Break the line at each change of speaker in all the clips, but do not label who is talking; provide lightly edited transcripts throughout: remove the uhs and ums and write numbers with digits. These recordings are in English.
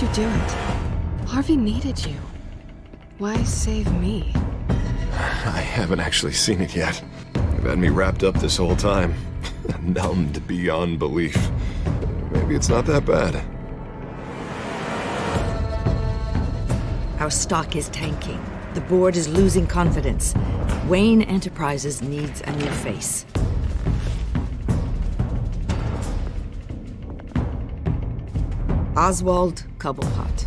you do it? Harvey needed you. Why save me?
I haven't actually seen it yet. You've had me wrapped up this whole time. Numbed beyond belief. Maybe it's not that bad.
Our stock is tanking. The board is losing confidence. Wayne Enterprises needs a new face. Oswald Cobblepot.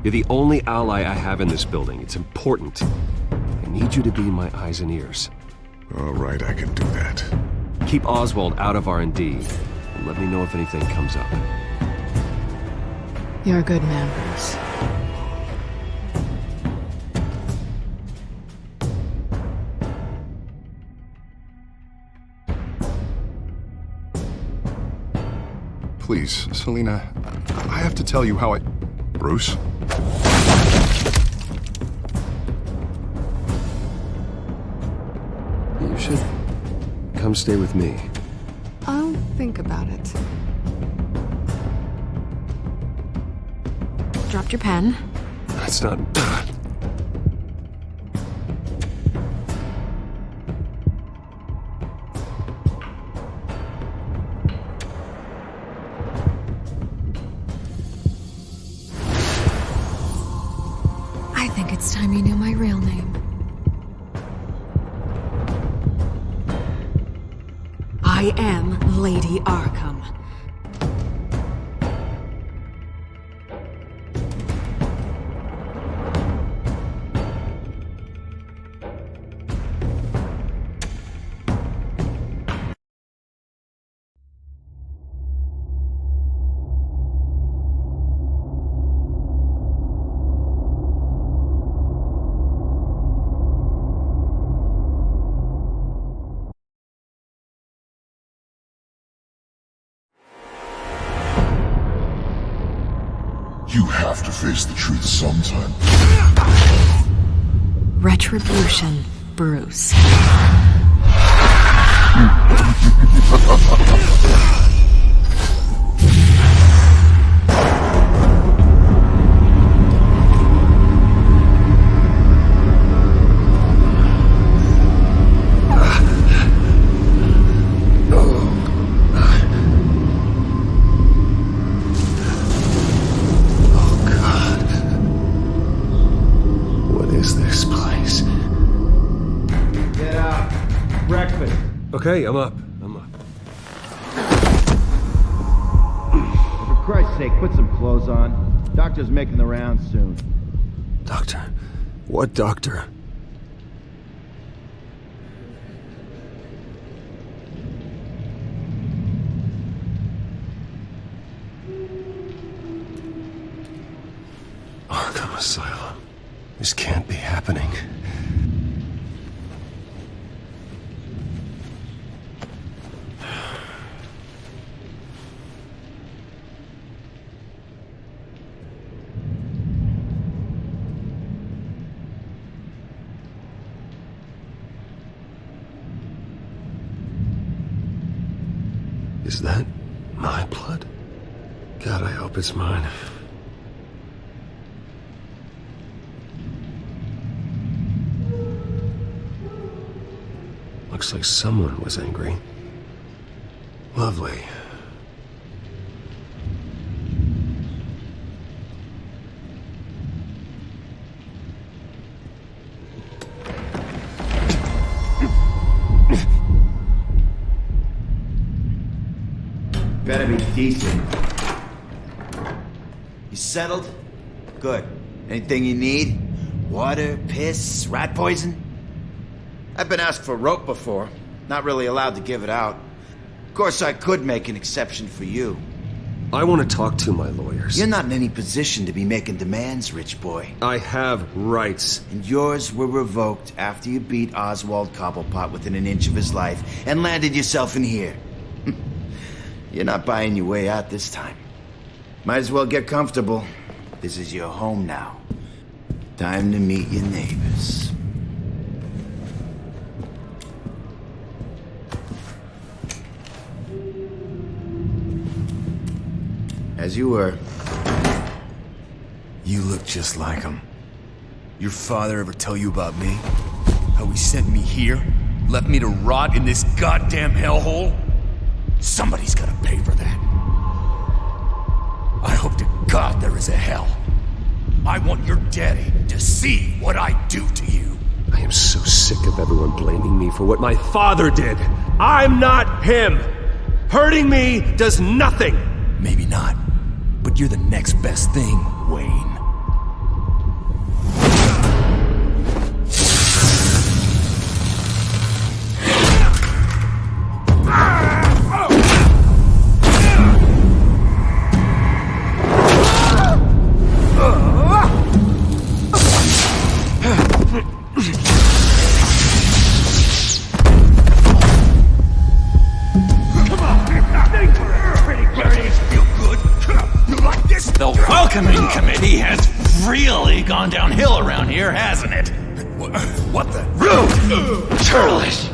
You're the only ally I have in this building. It's important. I need you to be my eyes and ears.
All right, I can do that.
Keep Oswald out of R&D, and let me know if anything comes up.
You're a good man, Bruce.
Please, Selina, I have to tell you how I... Bruce?
You should come stay with me.
I'll think about it. Dropped your pen.
That's not...
I think it's time you knew my real name. I am Lady Arkham.
You have to face the truth sometime.
Retribution, Bruce.
Okay, I'm up.
For Christ's sake, put some clothes on. Doctor's making the rounds soon.
Doctor? What doctor? Arkham Asylum. This can't be happening. Is that my blood? God, I hope it's mine. Looks like someone was angry. Lovely.
Better be decent. You settled? Good. Anything you need? Water, piss, rat poison? I've been asked for rope before. Not really allowed to give it out. Of course, I could make an exception for you.
I want to talk to my lawyers.
You're not in any position to be making demands, rich boy.
I have rights.
And yours were revoked after you beat Oswald Cobblepot within an inch of his life and landed yourself in here. You're not buying your way out this time. Might as well get comfortable. This is your home now. Time to meet your neighbors. As as you were. You look just like him.
Your father ever tell you about me? How he sent me here? Left me to rot in this goddamn hellhole? Somebody's gotta pay for that. I hope to God there is a hell. I want your daddy to see what I do to you.
I am so sick of everyone blaming me for what my father did. I'm not him. Hurting me does nothing.
Maybe not, but you're the next best thing, Wayne.
The welcoming committee has really gone downhill around here, hasn't it?
What the?
Rude! Churlish!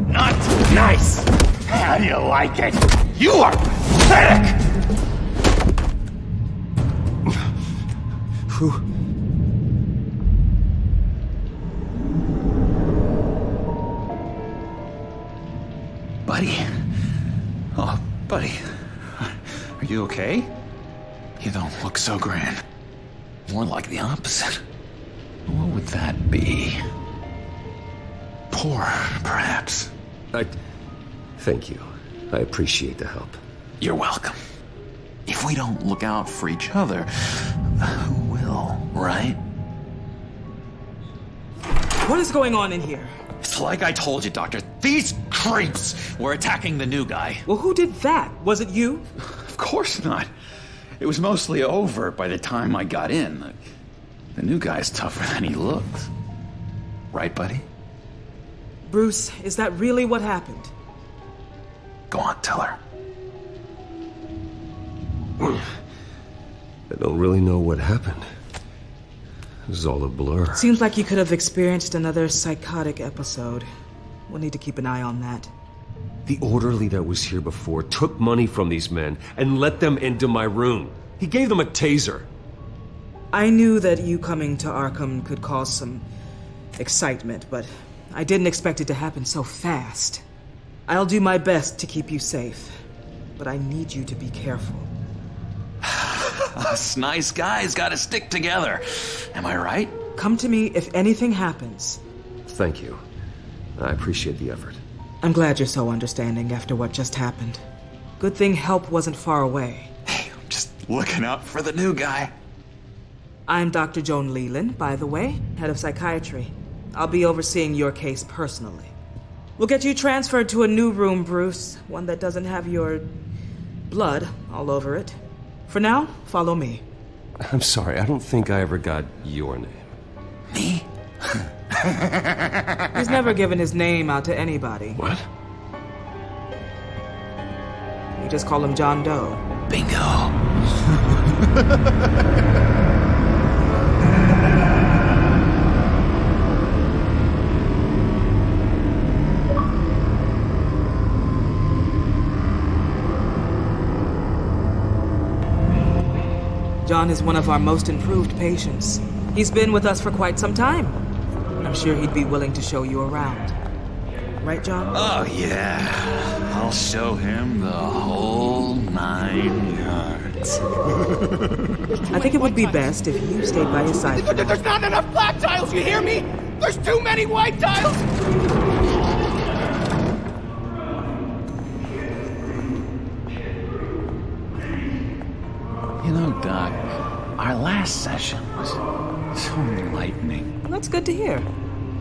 Not nice! How do you like it? You are pathetic! Buddy? Oh, buddy. Are you okay? You don't look so grand. More like the opposite. What would that be? Poor, perhaps.
Thank you. I appreciate the help.
You're welcome. If we don't look out for each other, who will, right?
What is going on in here?
It's like I told you, Doctor. These creeps were attacking the new guy.
Well, who did that? Was it you?
Of course not. It was mostly over by the time I got in. The new guy's tougher than he looks. Right, buddy?
Bruce, is that really what happened?
Go on, tell her.
I don't really know what happened. It was all a blur.
Seems like you could have experienced another psychotic episode. We'll need to keep an eye on that.
The orderly that was here before took money from these men and let them into my room. He gave them a taser.
I knew that you coming to Arkham could cause some excitement, but I didn't expect it to happen so fast. I'll do my best to keep you safe, but I need you to be careful.
Us nice guys gotta stick together. Am I right?
Come to me if anything happens.
Thank you. I appreciate the effort.
I'm glad you're so understanding after what just happened. Good thing help wasn't far away.
Hey, I'm just looking out for the new guy.
I'm Dr. Joan Leland, by the way, head of psychiatry. I'll be overseeing your case personally. We'll get you transferred to a new room, Bruce. One that doesn't have your blood all over it. For now, follow me.
I'm sorry, I don't think I ever got your name.
Me?
He's never given his name out to anybody.
What?
We just call him John Doe.
Bingo.
John is one of our most improved patients. He's been with us for quite some time. I'm sure he'd be willing to show you around. Right, John?
Oh, yeah. I'll show him the whole 9 yards.
I think it would be best if you stayed by his side.
There's not enough black tiles, you hear me? There's too many white tiles!
You know, Doc, our last session was so enlightening.
Well, that's good to hear.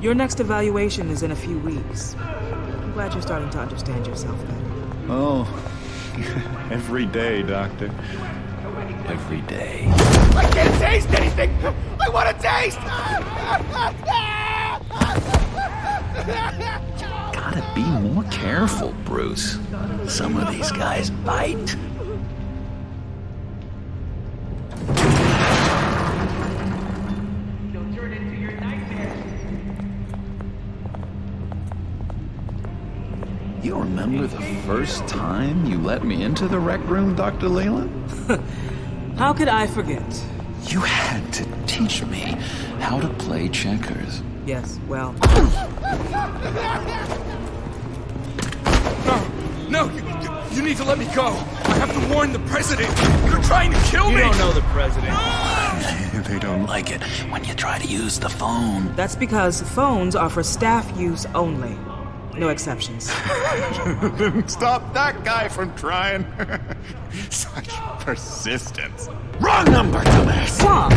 Your next evaluation is in a few weeks. I'm glad you're starting to understand yourself better.
Oh, every day, Doctor.
Every day.
I can't taste anything! I want to taste!
Gotta be more careful, Bruce. Some of these guys bite. You you remember the first time you let me into the rec room, Dr. Leland?
How could I forget?
You had to teach me how to play checkers.
Yes, well...
No, you need to let me go. I have to warn the president. You're trying to kill me.
You don't know the president.
They don't like it when you try to use the phone.
That's because phones are for staff use only. No exceptions.
Stop that guy from trying. Such persistence.
Wrong number, dumbass!
Stop!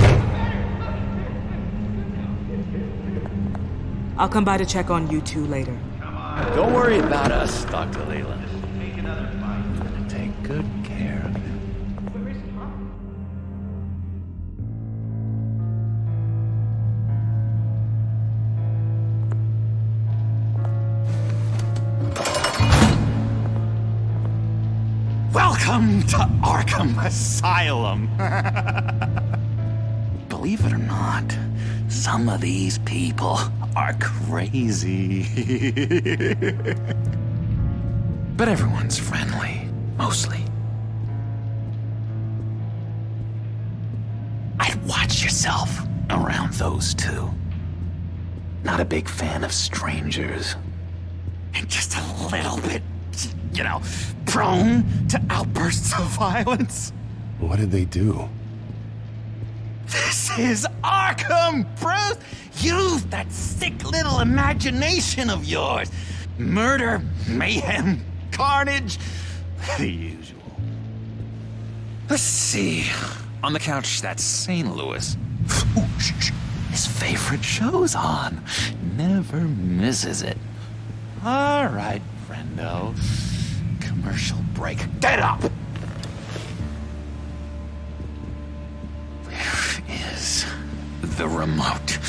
I'll come by to check on you two later.
Don't worry about us, Dr. Leland. I'm gonna take good care of him. Welcome to Arkham Asylum. Believe it or not, some of these people are crazy. But everyone's friendly, mostly. I'd watch yourself around those two. Not a big fan of strangers. And just a little bit, you know, prone to outbursts of violence.
What did they do?
This is Arkham, Bruce! Use that sick little imagination of yours. Murder, mayhem, carnage, the usual. Let's see. On the couch, that's St. Louis. Ooh, shh. His favorite show's on. Never misses it. All right, friendo. Commercial break. Get up! Where is the remote?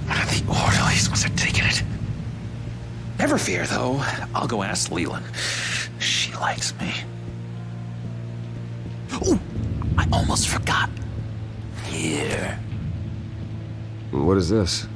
The orderlies must have taken it. Never fear, though. I'll go ask Leland. She likes me. Ooh, I almost forgot. Here.
What is this?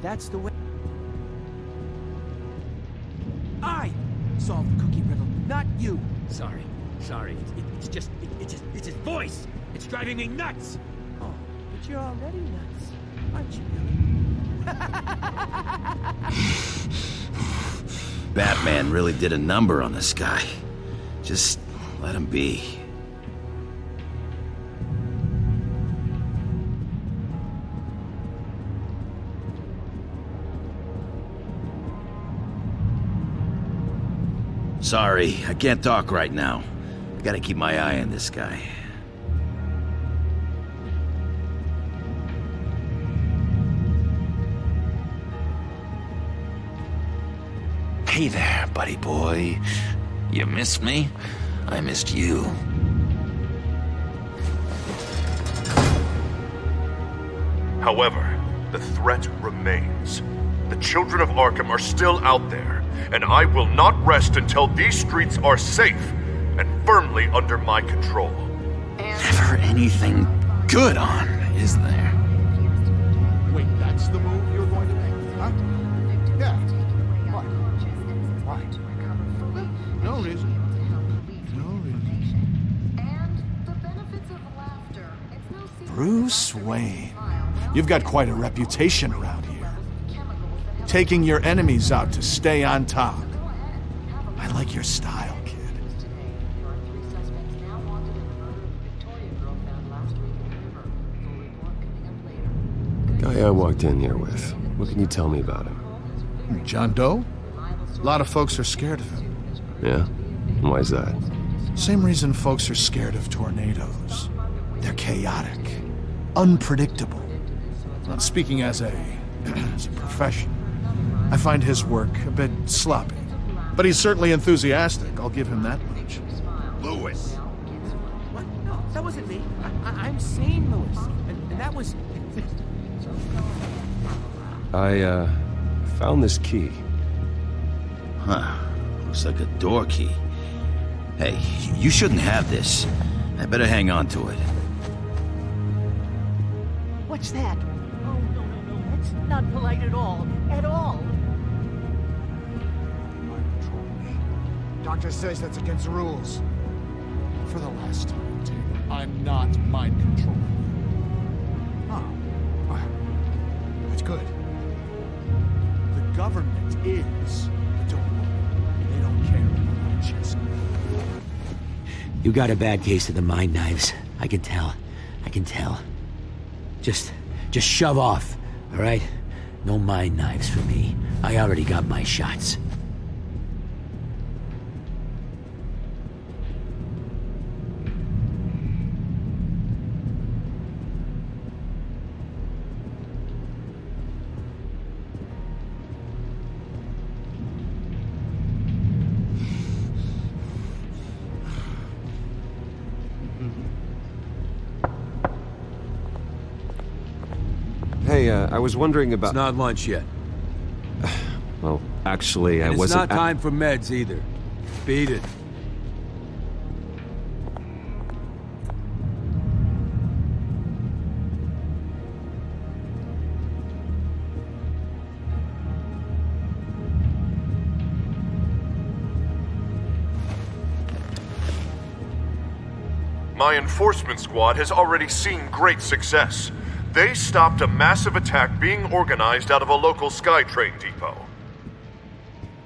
That's the way. I solved the cookie riddle, not you. Sorry. It's just it's his voice. It's driving me nuts. Oh, but you're already nuts, aren't you, Billy?
Batman really did a number on this guy. Just let him be. Sorry, I can't talk right now. I gotta keep my eye on this guy.
Hey there, buddy boy. You missed me? I missed you.
However, the threat remains. The children of Arkham are still out there, and I will not rest until these streets are safe and firmly under my control.
Never anything good on, is there?
Wait, that's the move you're going to make, huh? Yeah. What? Why? No reason.
Bruce Wayne, you've got quite a reputation around here. Taking your enemies out to stay on top. I like your style, kid.
Guy I walked in here with. What can you tell me about him?
John Doe? A lot of folks are scared of him.
Yeah? Why's that?
Same reason folks are scared of tornadoes. They're chaotic, unpredictable. Not speaking as a profession, I find his work a bit sloppy. But he's certainly enthusiastic, I'll give him that much.
Lewis.
What? No, that wasn't me. I'm saying Lewis. And that was...
I, found this key.
Huh. Looks like a door key. Hey, you shouldn't have this. I better hang on to it.
What's that? Oh, no. That's not polite at all. At all.
Mind control me. Doctor says that's against the rules. For the last time, Taylor, I'm not mind controlling you. Oh. Well, that's good. The government is. But don't worry. They don't care about my chest.
You got a bad case of the mind knives. I can tell. Just shove off, all right? No mind knives for me. I already got my shots.
Hey, I was wondering about...
It's not lunch yet.
Well, actually, I
It's
wasn't...
not time for meds either. Beat it.
My enforcement squad has already seen great success. They stopped a massive attack being organized out of a local SkyTrain depot.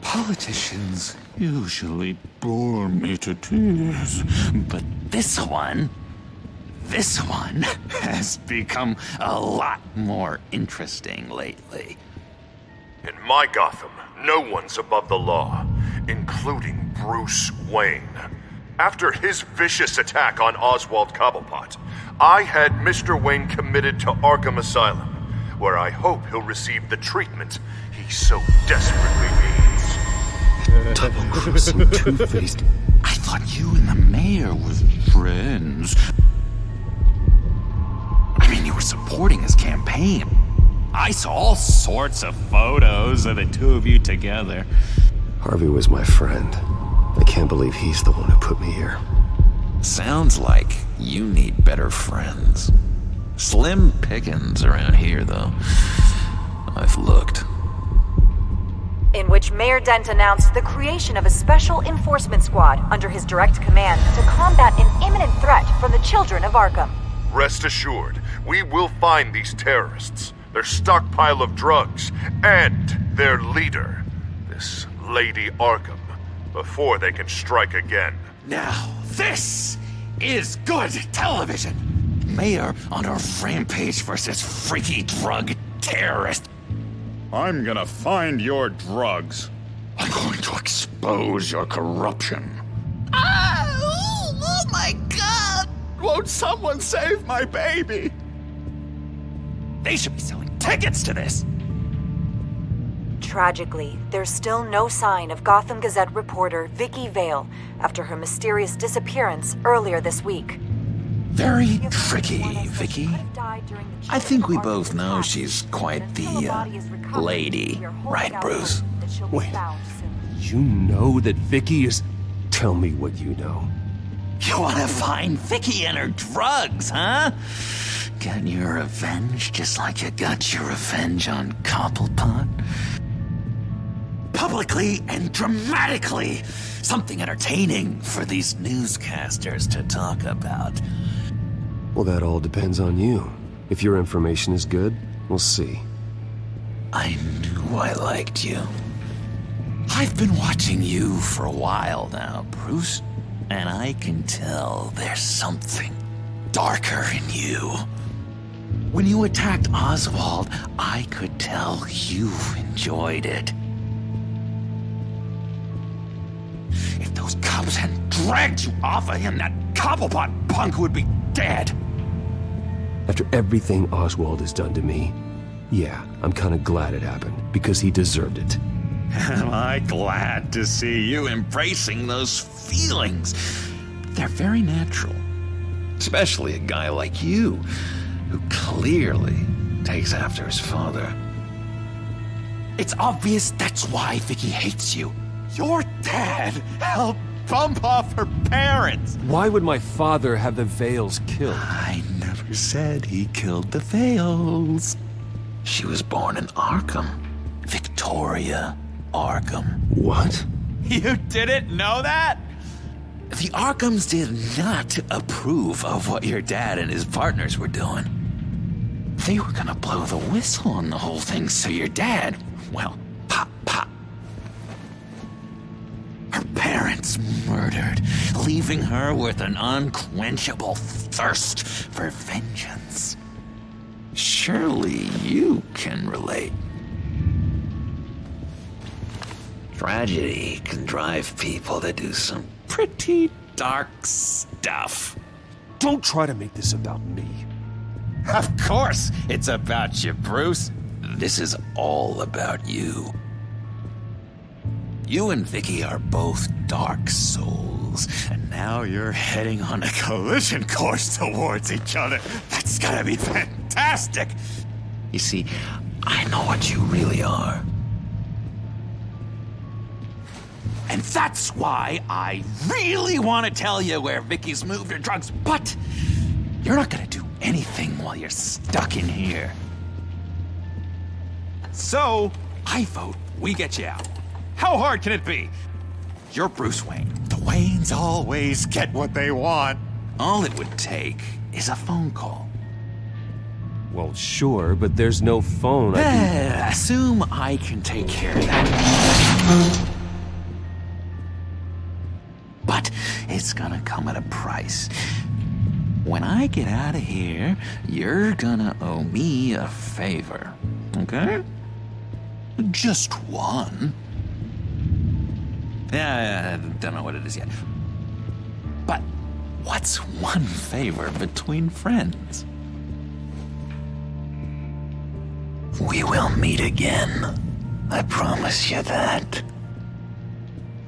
Politicians usually bore me to tears, but this one has become a lot more interesting lately.
In my Gotham, no one's above the law, including Bruce Wayne. After his vicious attack on Oswald Cobblepot, I had Mr. Wayne committed to Arkham Asylum, where I hope he'll receive the treatment he so desperately needs.
Double-crossing two-faced. I thought you and the mayor were friends. I mean, you were supporting his campaign. I saw all sorts of photos of the two of you together.
Harvey was my friend. I can't believe he's the one who put me here.
Sounds like you need better friends. Slim pickings around here, though. I've looked.
In which Mayor Dent announced the creation of a special enforcement squad under his direct command to combat an imminent threat from the children of Arkham.
Rest assured, we will find these terrorists, their stockpile of drugs, and their leader, this Lady Arkham, before they can strike again.
Now, this is good television! Mayor on a rampage versus freaky drug terrorist.
I'm gonna find your drugs.
I'm going to expose your corruption. Oh my God! Won't someone save my baby? They should be selling tickets to this!
Tragically, there's still no sign of Gotham Gazette reporter Vicky Vale after her mysterious disappearance earlier this week.
Very tricky, Vicky. I think we both know she's quite the, lady. Right, Bruce?
Wait, you know that Vicky is... Tell me what you know.
You want to find Vicky and her drugs, huh? Get your revenge just like you got your revenge on Cobblepot? Publicly and dramatically! Something entertaining for these newscasters to talk about.
Well, that all depends on you. If your information is good, we'll see.
I knew I liked you. I've been watching you for a while now, Bruce, and I can tell there's something darker in you. When you attacked Oswald, I could tell you enjoyed it. If those cops hadn't dragged you off of him, that Cobblepot punk would be dead.
After everything Oswald has done to me, yeah, I'm kind of glad it happened, because he deserved it.
Am I glad to see you embracing those feelings? They're very natural. Especially a guy like you, who clearly takes after his father. It's obvious that's why Vicky hates you. Your dad helped bump off her parents.
Why would my father have the Vales killed?
I never said he killed the Vales. She was born in Arkham. Victoria Arkham.
What?
You didn't know that? The Arkhams did not approve of what your dad and his partners were doing. They were gonna blow the whistle on the whole thing, so your dad, well, pop. Her parents murdered, leaving her with an unquenchable thirst for vengeance. Surely you can relate. Tragedy can drive people to do some pretty dark stuff.
Don't try to make this about me.
Of course it's about you, Bruce. This is all about you. You and Vicky are both dark souls, and now you're heading on a collision course towards each other. That's gotta be fantastic! You see, I know what you really are. And that's why I really want to tell you where Vicky's moved her drugs, but you're not gonna do anything while you're stuck in here. So, I vote we get you out. How hard can it be? You're Bruce Wayne. The Waynes always get what they want. All it would take is a phone call.
Well, sure, but there's no phone.
Assume I can take care of that. But it's gonna come at a price. When I get out of here, you're gonna owe me a favor, okay? Just one. Yeah, I don't know what it is yet. But what's one favor between friends? We will meet again. I promise you that.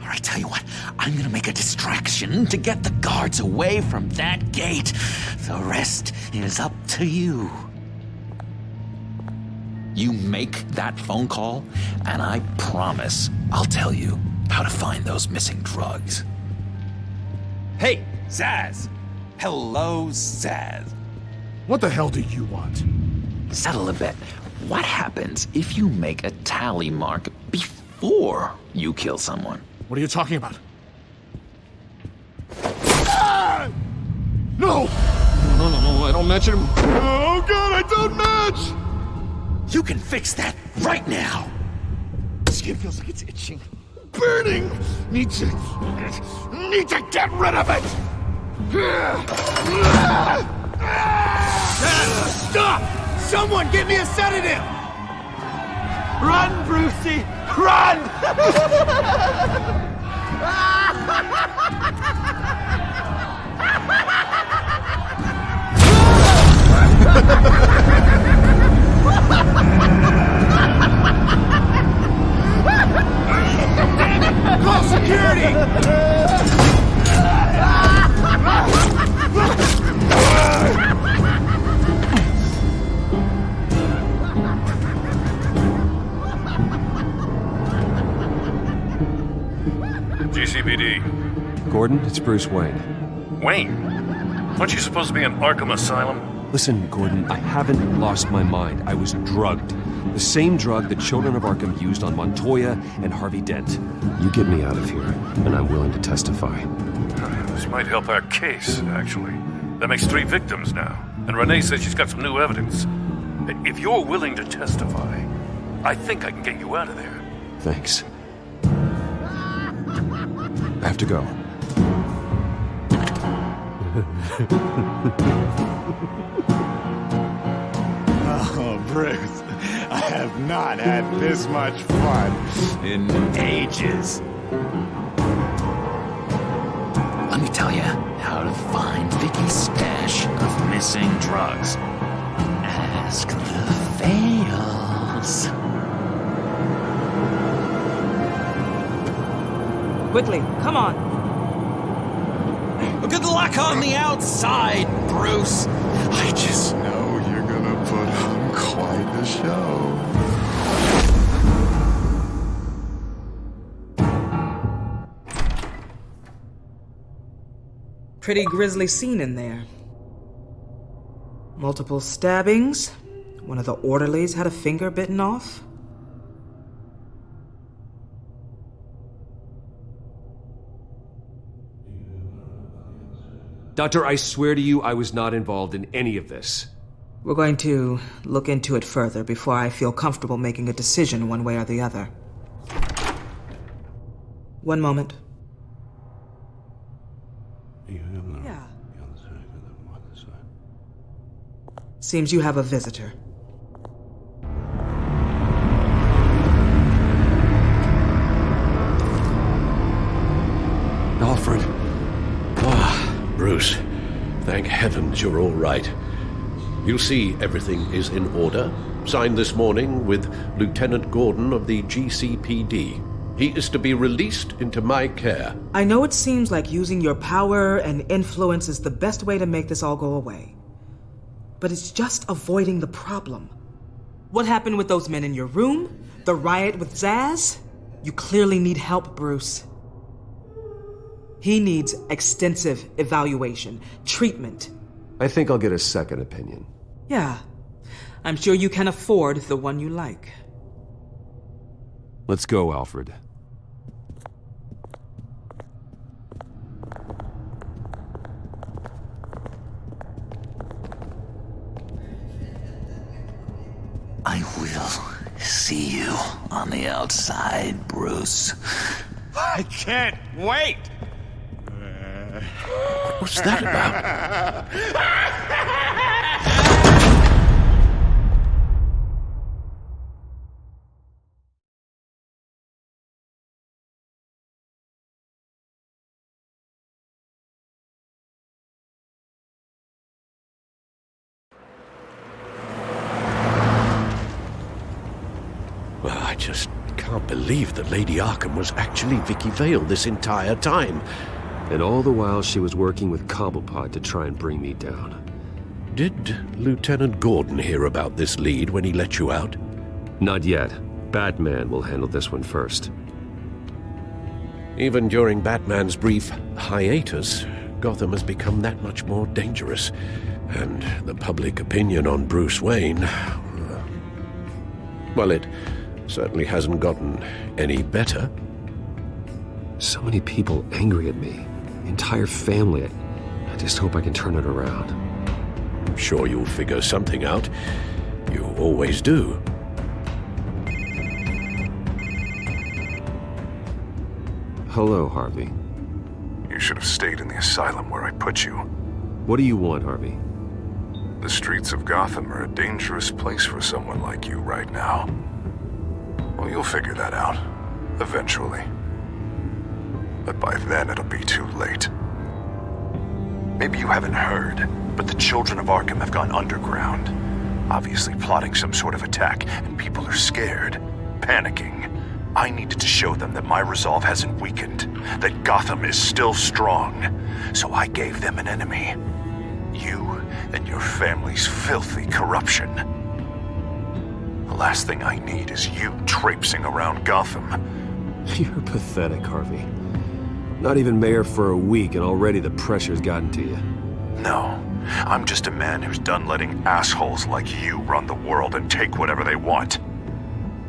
All right, tell you what, I'm gonna make a distraction to get the guards away from that gate. The rest is up to you. You make that phone call, and I promise I'll tell you how to find those missing drugs. Hey, Zaz! Hello, Zaz.
What the hell do you want?
Settle a bet. What happens if you make a tally mark before you kill someone?
What are you talking about? Ah! No! No, I don't match him. Oh god, I don't match!
You can fix that right now!
Skin feels like it's itching. Burning! Need to get rid of it! Stop! Someone give me a sedative! Run, Brucey! Run! Call security!
GCPD.
Gordon, it's Bruce Wayne.
Wayne? Aren't you supposed to be in Arkham Asylum?
Listen, Gordon, I haven't lost my mind. I was drugged. The same drug the children of Arkham used on Montoya and Harvey Dent. You get me out of here, and I'm willing to testify.
This might help our case, actually. That makes 3 victims now, and Renee says she's got some new evidence. If you're willing to testify, I think I can get you out of there.
Thanks. I have to go.
Oh, Bruce, I have not had this much fun in ages. Let me tell you how to find Vicky's stash of missing drugs. Ask the Vales.
Quickly, come on.
Good luck on the outside, Bruce. I just know you're gonna put on quite the show.
Pretty grisly scene in there. Multiple stabbings. One of the orderlies had a finger bitten off.
Doctor, I swear to you I was not involved in any of this.
We're going to look into it further before I feel comfortable making a decision one way or the other. One moment. Yeah. Seems you have a visitor.
Alfred. Bruce, thank heavens you're all right. You see, everything is in order. Signed this morning with Lieutenant Gordon of the GCPD. He is to be released into my care.
I know it seems like using your power and influence is the best way to make this all go away. But it's just avoiding the problem. What happened with those men in your room? The riot with Zaz? You clearly need help, Bruce. He needs extensive evaluation, treatment.
I think I'll get a second opinion.
Yeah, I'm sure you can afford the one you like.
Let's go, Alfred.
I will see you on the outside, Bruce. I can't wait!
What's that about? Well, I just can't believe that Lady Arkham was actually Vicky Vale this entire time.
And all the while she was working with Cobblepot to try and bring me down.
Did Lieutenant Gordon hear about this lead when he let you out?
Not yet. Batman will handle this one first.
Even during Batman's brief hiatus, Gotham has become that much more dangerous. And the public opinion on Bruce Wayne... well, it certainly hasn't gotten any better.
So many people angry at me. The entire family. I just hope I can turn it around.
I'm sure you'll figure something out. You always do.
Hello, Harvey.
You should have stayed in the asylum where I put you.
What do you want, Harvey?
The streets of Gotham are a dangerous place for someone like you right now. Well, you'll figure that out. Eventually. But by then it'll be too late. Maybe you haven't heard, but the children of Arkham have gone underground. Obviously plotting some sort of attack, and people are scared, panicking. I needed to show them that my resolve hasn't weakened, that Gotham is still strong. So I gave them an enemy. You and your family's filthy corruption. The last thing I need is you traipsing around Gotham.
You're pathetic, Harvey. Not even mayor for a week and already the pressure's gotten to you.
No, I'm just a man who's done letting assholes like you run the world and take whatever they want.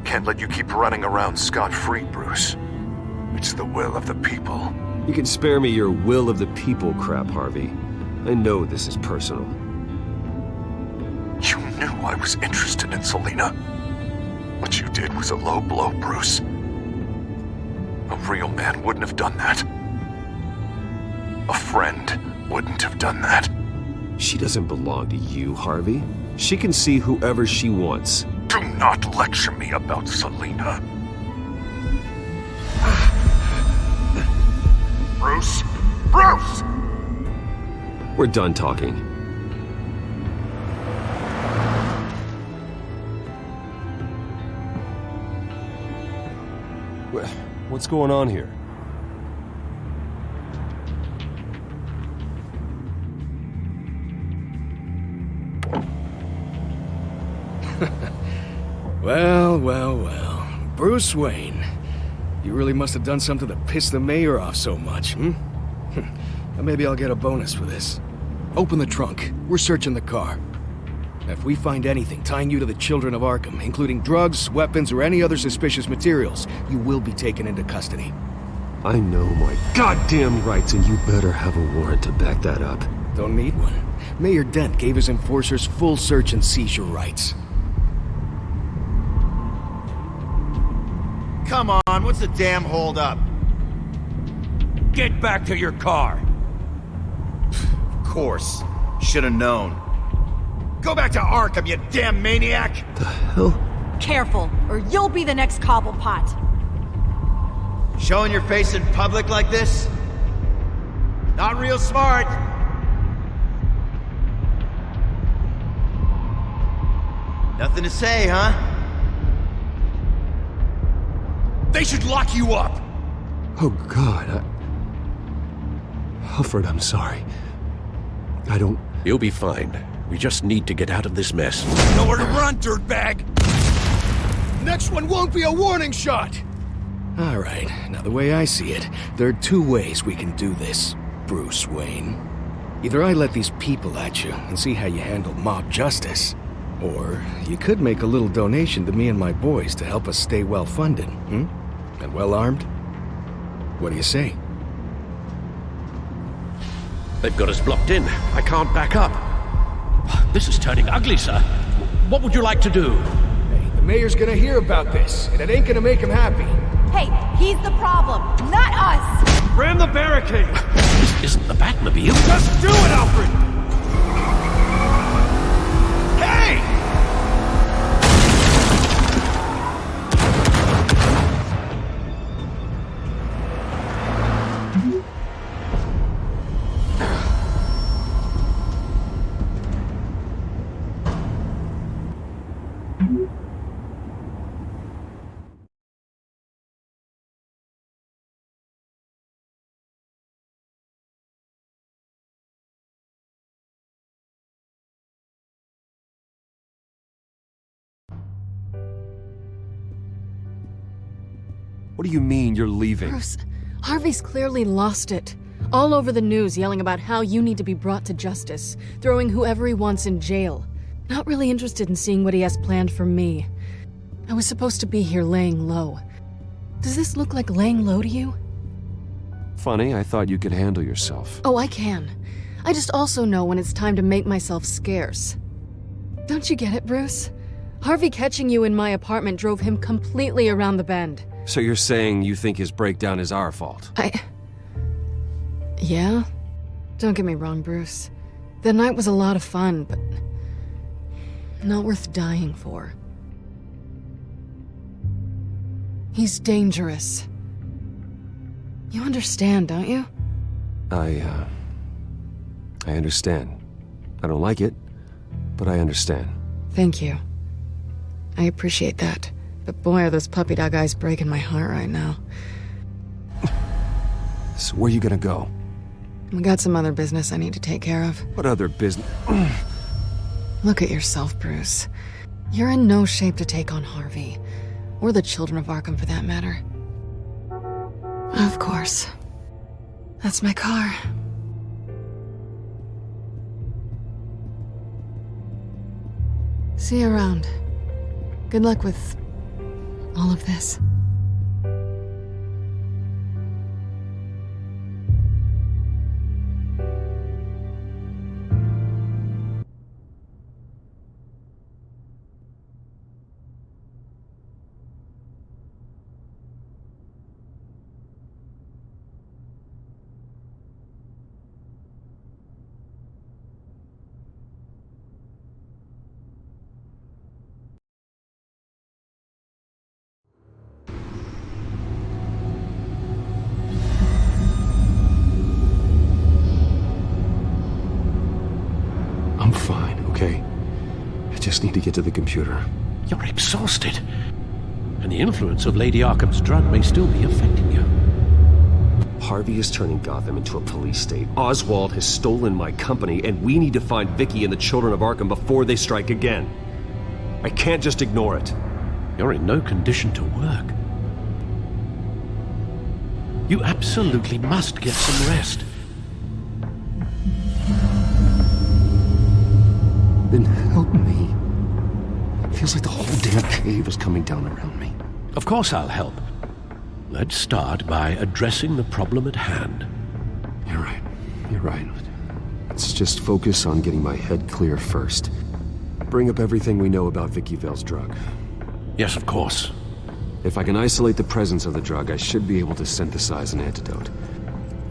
Can't let you keep running around scot-free, Bruce. It's the will of the people.
You can spare me your will of the people crap, Harvey. I know this is personal.
You knew I was interested in Selina. What you did was a low blow, Bruce. A real man wouldn't have done that. A friend wouldn't have done that.
She doesn't belong to you, Harvey. She can see whoever she wants.
Do not lecture me about Selina. Bruce! Bruce!
We're done talking. What's going on here?
Well. Bruce Wayne. You really must have done something to piss the mayor off so much, hmm? Maybe I'll get a bonus for this. Open the trunk. We're searching the car. If we find anything tying you to the Children of Arkham, including drugs, weapons, or any other suspicious materials, you will be taken into custody.
I know my goddamn rights, and you better have a warrant to back that up.
Don't need one. Mayor Dent gave his enforcers full search and seizure rights.
Come on, what's the damn holdup?
Get back to your car.
Of course. Should've known. Go back to Arkham, you damn maniac!
The hell?
Careful, or you'll be the next Cobblepot.
Showing your face in public like this? Not real smart. Nothing to say, huh?
They should lock you up!
Oh, God, Alfred, I'm sorry. I don't...
You'll be fine. We just need to get out of this mess.
Nowhere to run, dirtbag!
Next one won't be a warning shot! Alright, now the way I see it, there are two ways we can do this, Bruce Wayne. Either I let these people at you and see how you handle mob justice, or you could make a little donation to me and my boys to help us stay well-funded, and well-armed? What do you say?
They've got us blocked in. I can't back up. This is turning ugly, sir. What would you like to do?
Hey, the mayor's gonna hear about this, and it ain't gonna make him happy.
Hey, he's the problem, not us!
Ram the barricade!
This isn't the Batmobile.
Just do it, Alfred! Hey!
What do you mean you're leaving?
Bruce, Harvey's clearly lost it. All over the news yelling about how you need to be brought to justice, throwing whoever he wants in jail. Not really interested in seeing what he has planned for me. I was supposed to be here laying low. Does this look like laying low to you?
Funny, I thought you could handle yourself.
Oh, I can. I just also know when it's time to make myself scarce. Don't you get it, Bruce? Harvey catching you in my apartment drove him completely around the bend.
So you're saying you think his breakdown is our fault?
Yeah? Don't get me wrong, Bruce. The night was a lot of fun, but not worth dying for. He's dangerous. You understand, don't you?
I understand. I don't like it, but I understand.
Thank you. I appreciate that. But boy, are those puppy dog eyes breaking my heart right now.
So where are you gonna go?
We got some other business I need to take care of.
What other business?
Look at yourself, Bruce. You're in no shape to take on Harvey. Or the Children of Arkham, for that matter. Of course. That's my car. See you around. Good luck with all of this.
I'm fine, okay? I just need to get to the computer.
You're exhausted. And the influence of Lady Arkham's drug may still be affecting you.
Harvey is turning Gotham into a police state. Oswald has stolen my company, and we need to find Vicky and the Children of Arkham before they strike again. I can't just ignore it.
You're in no condition to work. You absolutely must get some rest.
cave is coming down around me. Of course I'll help. Let's start by addressing the problem at hand.
You're right. You're right. Let's just focus on getting my head clear first. Bring up everything we know about Vicky Vale's drug.
Yes, of course.
If I can isolate the presence of the drug, I should be able to synthesize an antidote.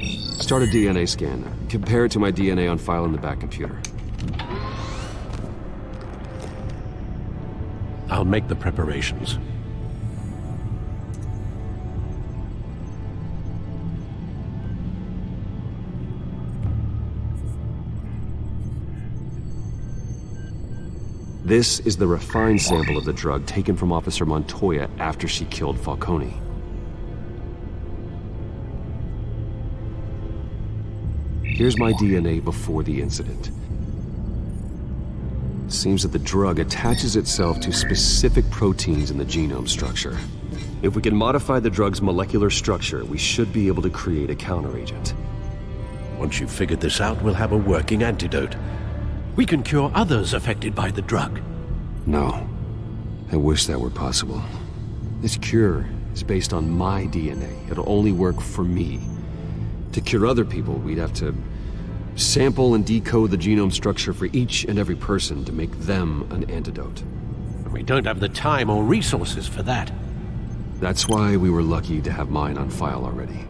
Start a DNA scan. Compare it to my DNA on file in the back computer.
I'll make the preparations.
This is the refined sample of the drug taken from Officer Montoya after she killed Falcone. Here's my DNA before the incident. It seems that the drug attaches itself to specific proteins in the genome structure. If we can modify the drug's molecular structure, we should be able to create a counteragent.
Once you've figured this out, we'll have a working antidote. We can cure others affected by the drug.
No. I wish that were possible. This cure is based on my DNA. It'll only work for me. To cure other people, we'd have to sample and decode the genome structure for each and every person to make them an antidote.
We don't have the time or resources for that.
That's why we were lucky to have mine on file already.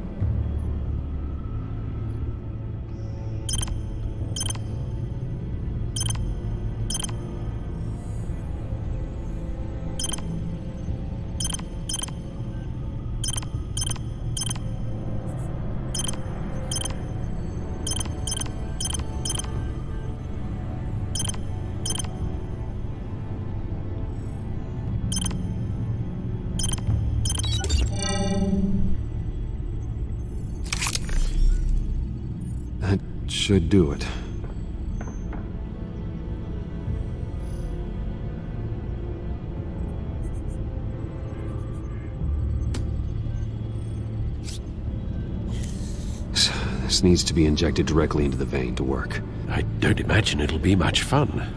Should do it. This needs to be injected directly into the vein to work.
I don't imagine it'll be much fun.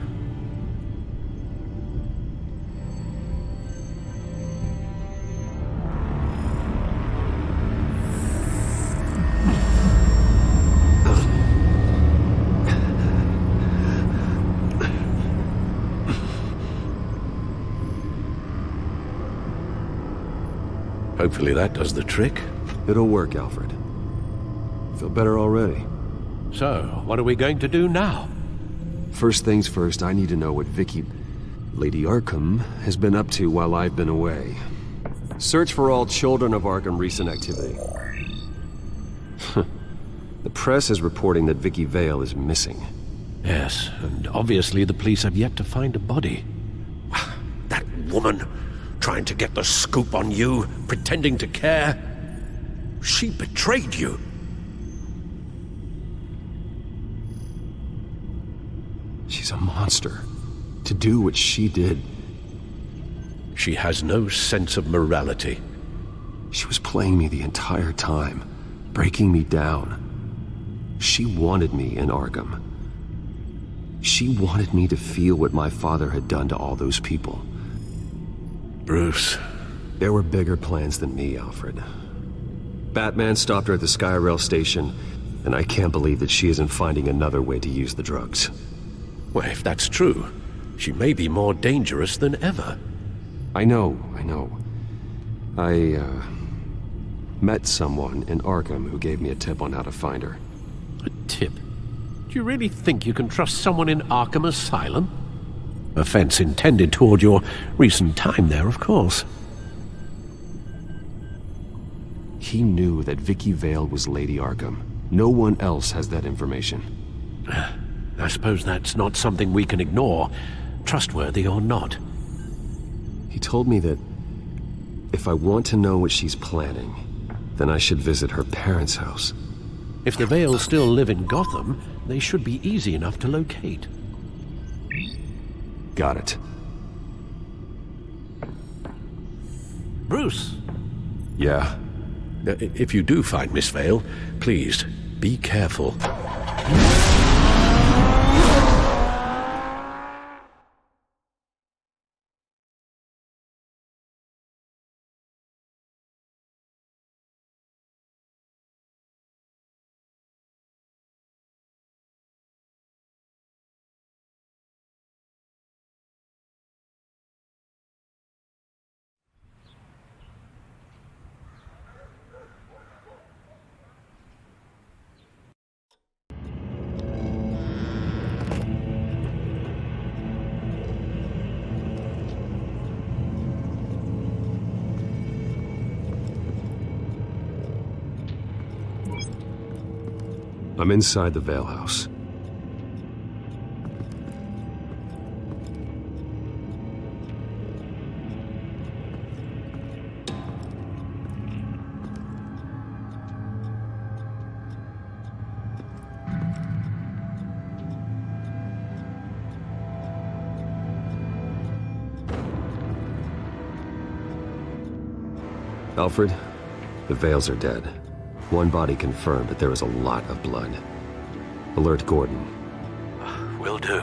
Hopefully that does the trick.
It'll work, Alfred. Feel better already.
So, what are we going to do now?
First things first, I need to know what Vicky, Lady Arkham, has been up to while I've been away. Search for all children of Arkham recent activity. The press is reporting that Vicky Vale is missing.
Yes, and obviously the police have yet to find a body. That woman, trying to get the scoop on you, pretending to care. She betrayed you.
She's a monster. To do what she did.
She has no sense of morality.
She was playing me the entire time, breaking me down. She wanted me in Arkham. She wanted me to feel what my father had done to all those people.
Bruce.
There were bigger plans than me, Alfred. Batman stopped her at the Skyrail station, and I can't believe that she isn't finding another way to use the drugs.
Well, if that's true, she may be more dangerous than ever.
I know. I met someone in Arkham who gave me a tip on how to find her.
A tip? Do you really think you can trust someone in Arkham Asylum? Offense intended toward your recent time there, of course.
He knew that Vicky Vale was Lady Arkham. No one else has that information.
I suppose that's not something we can ignore, trustworthy or not.
He told me that if I want to know what she's planning, then I should visit her parents' house.
If the Vales still live in Gotham, they should be easy enough to locate.
Got it.
Bruce!
Yeah?
If you do find Miss Vale, please, be careful.
I'm inside the Vale House. Alfred, the Vales are dead. One body confirmed, but there is a lot of blood. Alert Gordon.
Will do.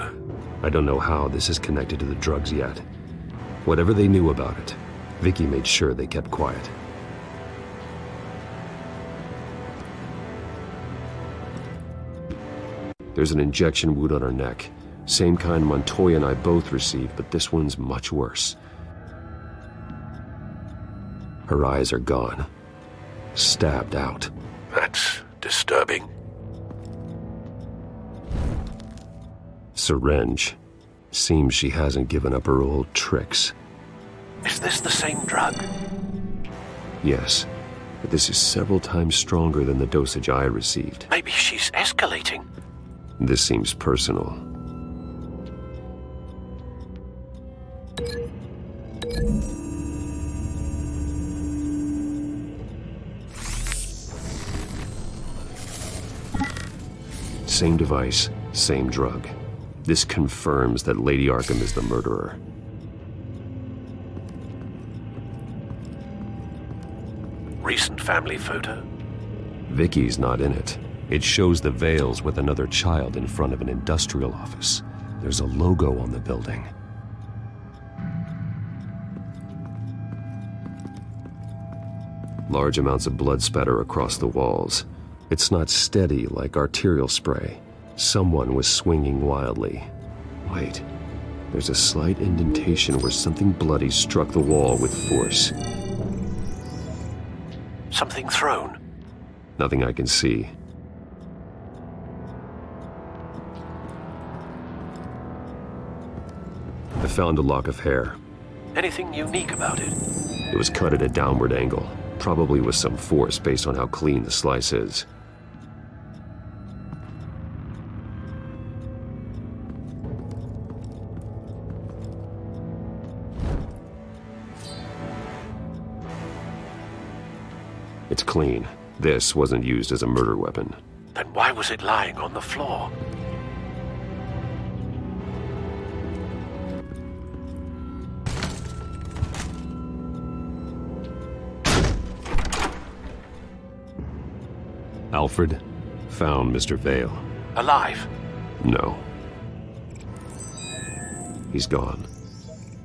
I don't know how this is connected to the drugs yet. Whatever they knew about it, Vicky made sure they kept quiet. There's an injection wound on her neck. Same kind Montoya and I both received, but this one's much worse. Her eyes are gone. Stabbed out.
That's disturbing.
Syringe. Seems she hasn't given up her old tricks.
Is this the same drug?
Yes, but this is several times stronger than the dosage I received.
Maybe she's escalating.
This seems personal. Same device, same drug. This confirms that Lady Arkham is the murderer.
Recent family photo?
Vicky's not in it. It shows the Vales with another child in front of an industrial office. There's a logo on the building. Large amounts of blood spatter across the walls. It's not steady like arterial spray. Someone was swinging wildly. Wait, there's a slight indentation where something bloody struck the wall with force.
Something thrown?
Nothing I can see. I found a lock of hair.
Anything unique about it?
It was cut at a downward angle, probably with some force based on how clean the slice is. It's clean. This wasn't used as a murder weapon.
Then why was it lying on the floor?
Alfred found Mr. Vale.
Alive?
No. He's gone.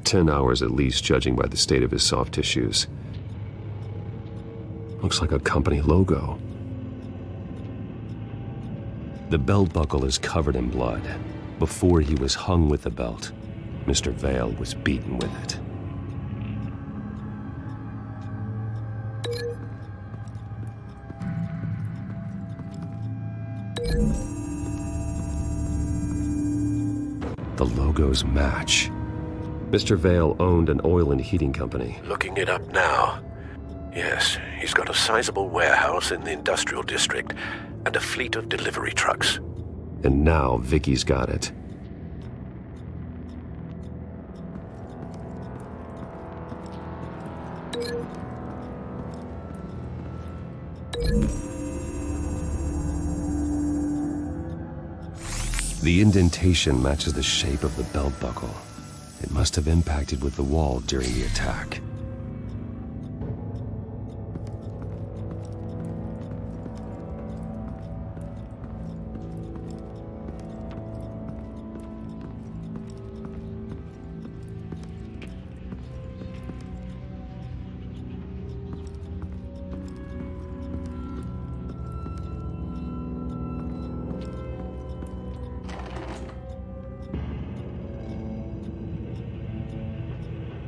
10 hours at least, judging by the state of his soft tissues. Looks like a company logo. The belt buckle is covered in blood. Before he was hung with the belt, Mr. Vale was beaten with it. The logos match. Mr. Vale owned an oil and heating company.
Looking it up now. Yes, he's got a sizable warehouse in the industrial district and a fleet of delivery trucks.
And now Vicky's got it. The indentation matches the shape of the belt buckle. It must have impacted with the wall during the attack.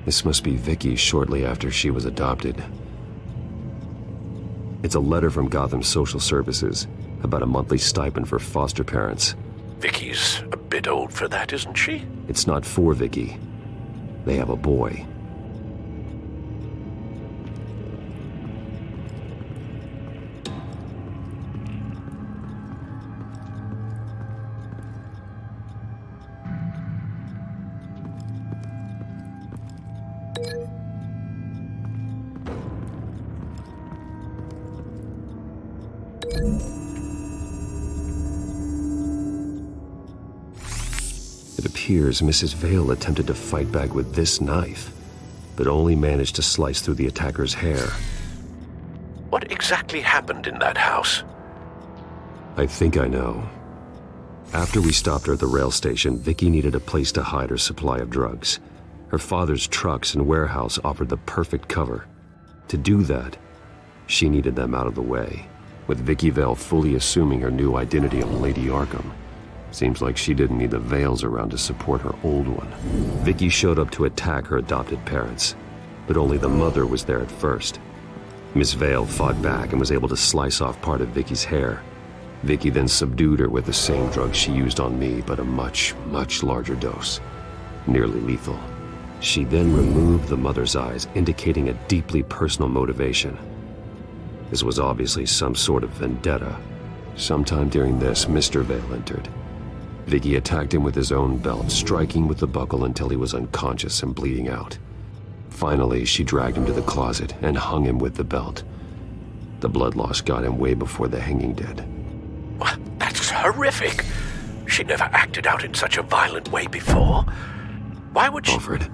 This must be Vicky shortly after she was adopted. It's a letter from Gotham Social Services about a monthly stipend for foster parents.
Vicky's a bit old for that, isn't she?
It's not for Vicky. They have a boy. It appears Mrs. Vale attempted to fight back with this knife, but only managed to slice through the attacker's hair.
What exactly happened in that house?
I think I know. After we stopped her at the rail station, Vicky needed a place to hide her supply of drugs. Her father's trucks and warehouse offered the perfect cover. To do that, she needed them out of the way, with Vicky Vale fully assuming her new identity of Lady Arkham. Seems like she didn't need the Vales around to support her old one. Vicky showed up to attack her adopted parents, but only the mother was there at first. Miss Vale fought back and was able to slice off part of Vicky's hair. Vicky then subdued her with the same drug she used on me, but a much, much larger dose. Nearly lethal. She then removed the mother's eyes, indicating a deeply personal motivation. This was obviously some sort of vendetta. Sometime during this, Mr. Vale entered. Vicky attacked him with his own belt, striking with the buckle until he was unconscious and bleeding out. Finally, she dragged him to the closet and hung him with the belt. The blood loss got him way before the hanging did.
That's horrific. She never acted out in such a violent way before. Why would she...
Alfred,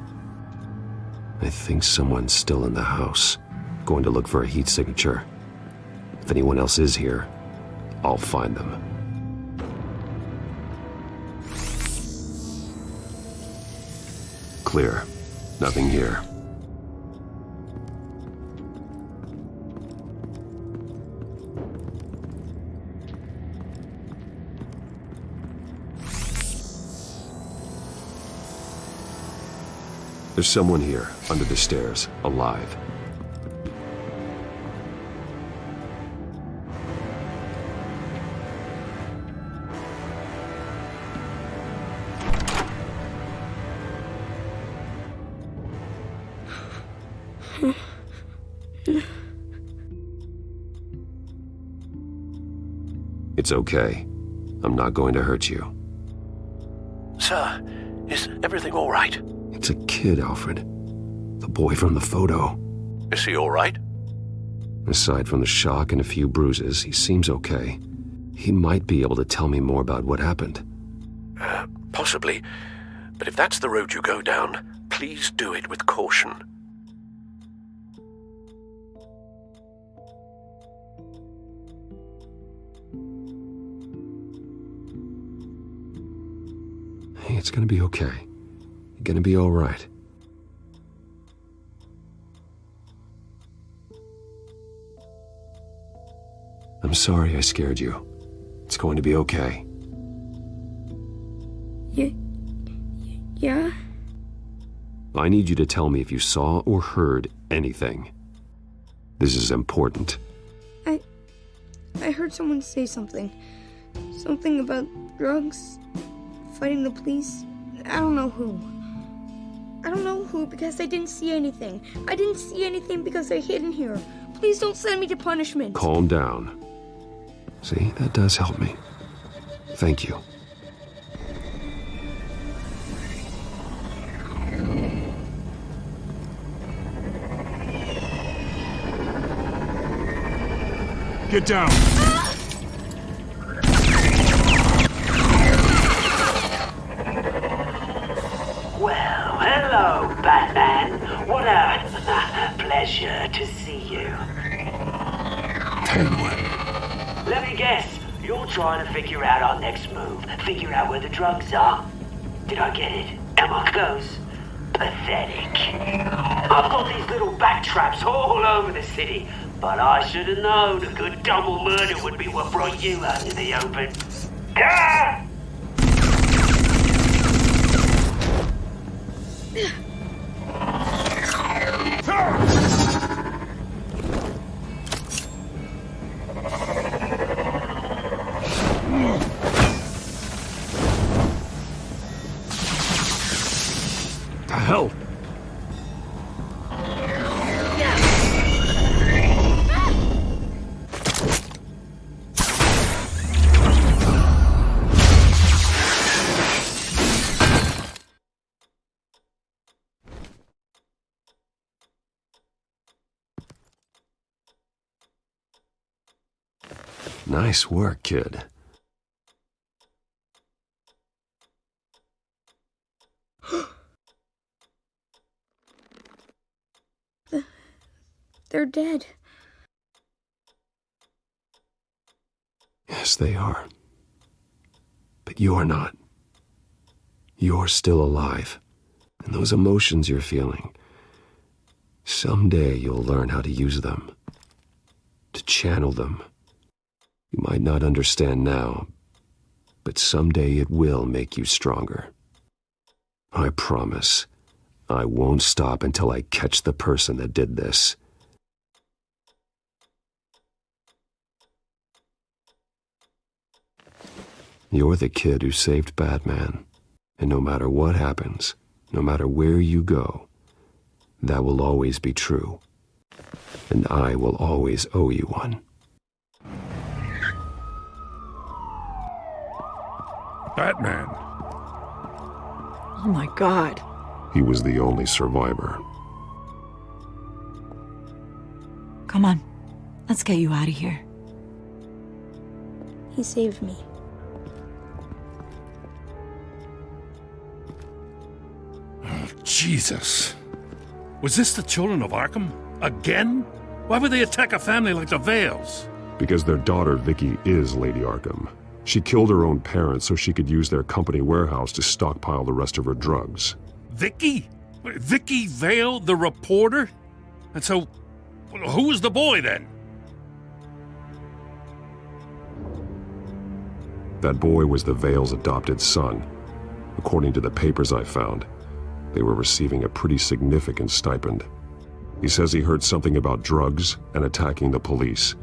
I think someone's still in the house. Going to look for a heat signature. If anyone else is here, I'll find them. Clear. Nothing here. There's someone here, under the stairs, alive. It's okay. I'm not going to hurt you.
Sir, is everything all right?
It's a kid, Alfred. The boy from the photo.
Is he all right?
Aside from the shock and a few bruises, he seems okay. He might be able to tell me more about what happened.
Possibly. But if that's the road you go down, please do it with caution.
Hey, it's gonna be okay. You're gonna be all right. I'm sorry I scared you. It's going to be okay.
Yeah?
I need you to tell me if you saw or heard anything. This is important.
I heard someone say something. Something about drugs, fighting the police. I don't know who. I don't know who because I didn't see anything. I didn't see anything because they're hidden here. Please don't send me to punishment.
Calm down. See, that does help me. Thank you.
Get down!
Well, hello, Batman. What a pleasure to see you. Let me guess, you're trying to figure out our next move. Figure out where the drugs are. Did I get it? Am I close? Pathetic. I've got these little bat traps all over the city, but I should have known a good double murder would be what brought you out to the open. Ah!
The hell? Nice work, kid.
They're dead.
Yes, they are. But you're not. You're still alive. And those emotions you're feeling, someday you'll learn how to use them. To channel them. You might not understand now, but someday it will make you stronger. I promise, I won't stop until I catch the person that did this. You're the kid who saved Batman, and no matter what happens, no matter where you go, that will always be true. And I will always owe you one.
Batman.
Oh my God.
He was the only survivor.
Come on, let's get you out of here.
He saved me.
Oh, Jesus. Was this the children of Arkham? Again? Why would they attack a family like the Vales?
Because their daughter, Vicky, is Lady Arkham. She killed her own parents so she could use their company warehouse to stockpile the rest of her drugs.
Vicky? Vicky Vale, the reporter? And so, who was the boy then?
That boy was the Vale's adopted son. According to the papers I found, they were receiving a pretty significant stipend. He says he heard something about drugs and attacking the police.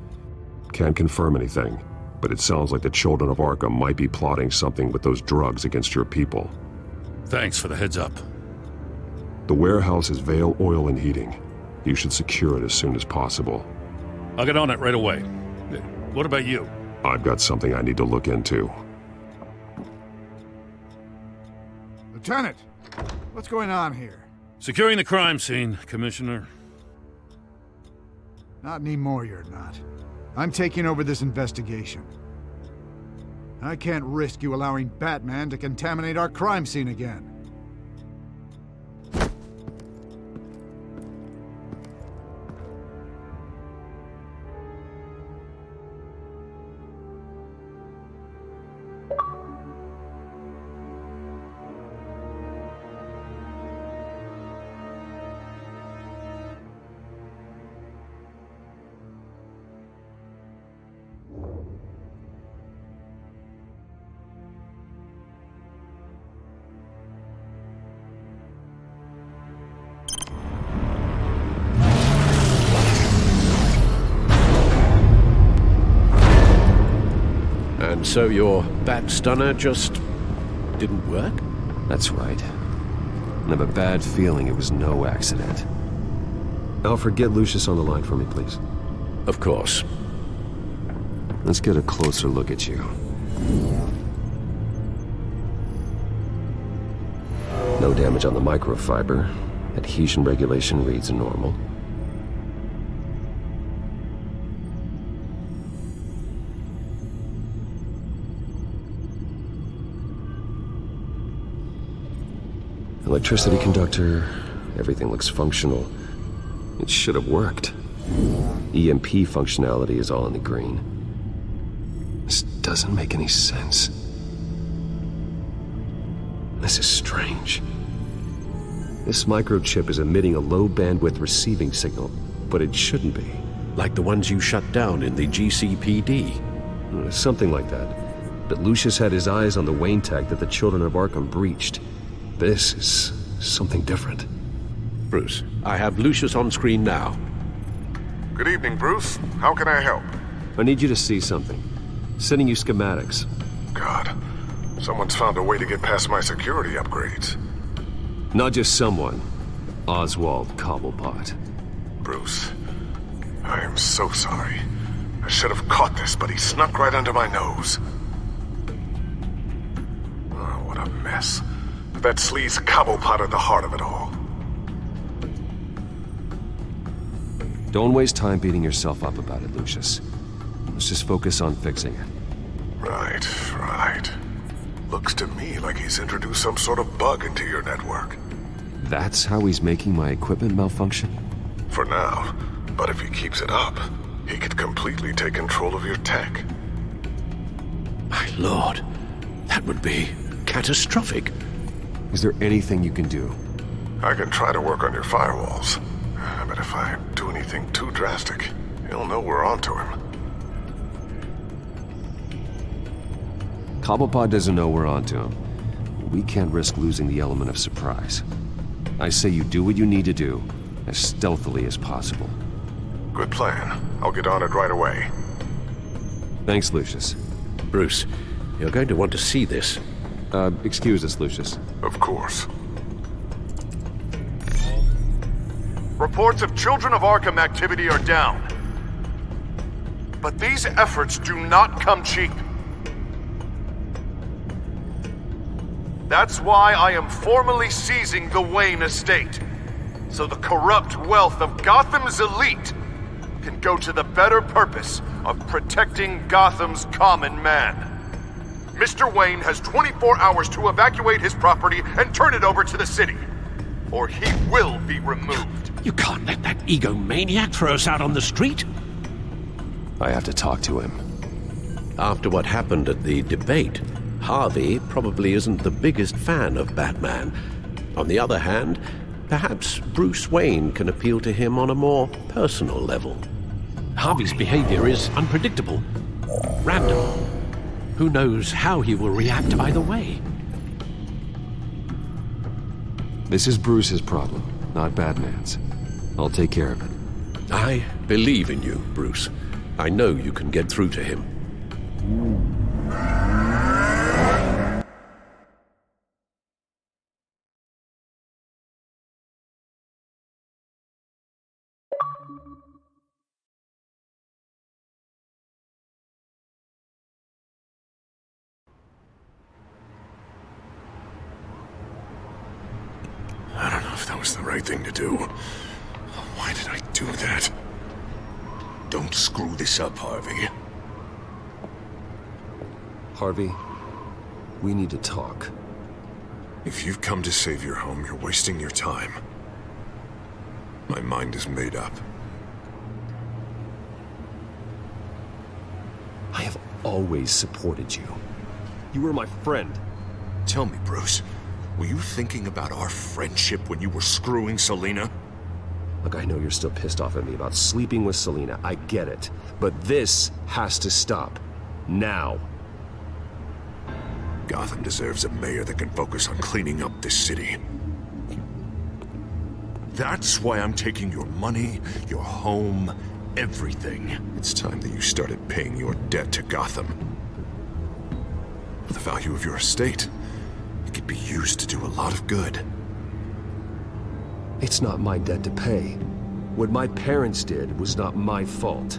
Can't confirm anything, but it sounds like the children of Arkham might be plotting something with those drugs against your people.
Thanks for the heads up.
The warehouse is Vale Oil and Heating. You should secure it as soon as possible.
I'll get on it right away. What about you?
I've got something I need to look into.
Lieutenant, what's going on here?
Securing the crime scene, Commissioner.
Not anymore, you're not. I'm taking over this investigation. I can't risk you allowing Batman to contaminate our crime scene again.
And so your bat stunner just didn't work?
That's right. I have a bad feeling it was no accident. Alfred, get Lucius on the line for me, please.
Of course.
Let's get a closer look at you. No damage on the microfiber. Adhesion regulation reads normal. Electricity conductor, everything looks functional. It should have worked. EMP functionality is all in the green. This doesn't make any sense. This is strange. This microchip is emitting a low-bandwidth receiving signal, but it shouldn't be.
Like the ones you shut down in the GCPD?
Something like that. But Lucius had his eyes on the Wayne tech that the children of Arkham breached. This is something different.
Bruce, I have Lucius on screen now.
Good evening, Bruce. How can I help?
I need you to see something. Sending you schematics.
God, someone's found a way to get past my security upgrades.
Not just someone. Oswald Cobblepot.
Bruce, I am so sorry. I should have caught this, but he snuck right under my nose. Oh, what a mess. That sleaze Cobblepot at the heart of it all.
Don't waste time beating yourself up about it, Lucius. Let's just focus on fixing it.
Right. Looks to me like he's introduced some sort of bug into your network.
That's how he's making my equipment malfunction?
For now. But if he keeps it up, he could completely take control of your tech.
My lord, that would be catastrophic.
Is there anything you can do?
I can try to work on your firewalls. But if I do anything too drastic, he'll know we're onto him.
Cobblepot doesn't know we're onto him. We can't risk losing the element of surprise. I say you do what you need to do, as stealthily as possible.
Good plan. I'll get on it right away.
Thanks, Lucius.
Bruce, you're going to want to see this.
Excuse us, Lucius.
Of course. Reports of Children of Arkham activity are down. But these efforts do not come cheap. That's why I am formally seizing the Wayne estate, so the corrupt wealth of Gotham's elite can go to the better purpose of protecting Gotham's common man. Mr. Wayne has 24 hours to evacuate his property and turn it over to the city, or he will be removed.
You can't let that egomaniac throw us out on the street.
I have to talk to him.
After what happened at the debate, Harvey probably isn't the biggest fan of Batman. On the other hand, perhaps Bruce Wayne can appeal to him on a more personal level. Harvey's behavior is unpredictable, random. Who knows how he will react either way?
This is Bruce's problem, not Batman's. I'll take care of it.
I believe in you, Bruce. I know you can get through to him.
I don't know if that was the right thing to do. Why did I do that? Don't screw this up, Harvey.
Harvey, we need to talk.
If you've come to save your home, you're wasting your time. My mind is made up.
I have always supported you. You were my friend.
Tell me, Bruce, were you thinking about our friendship when you were screwing Selina?
Look, I know you're still pissed off at me about sleeping with Selina. I get it. But this has to stop. Now.
Gotham deserves a mayor that can focus on cleaning up this city. That's why I'm taking your money, your home, everything. It's time that you started paying your debt to Gotham. For the value of your estate, it could be used to do a lot of good.
It's not my debt to pay. What my parents did was not my fault.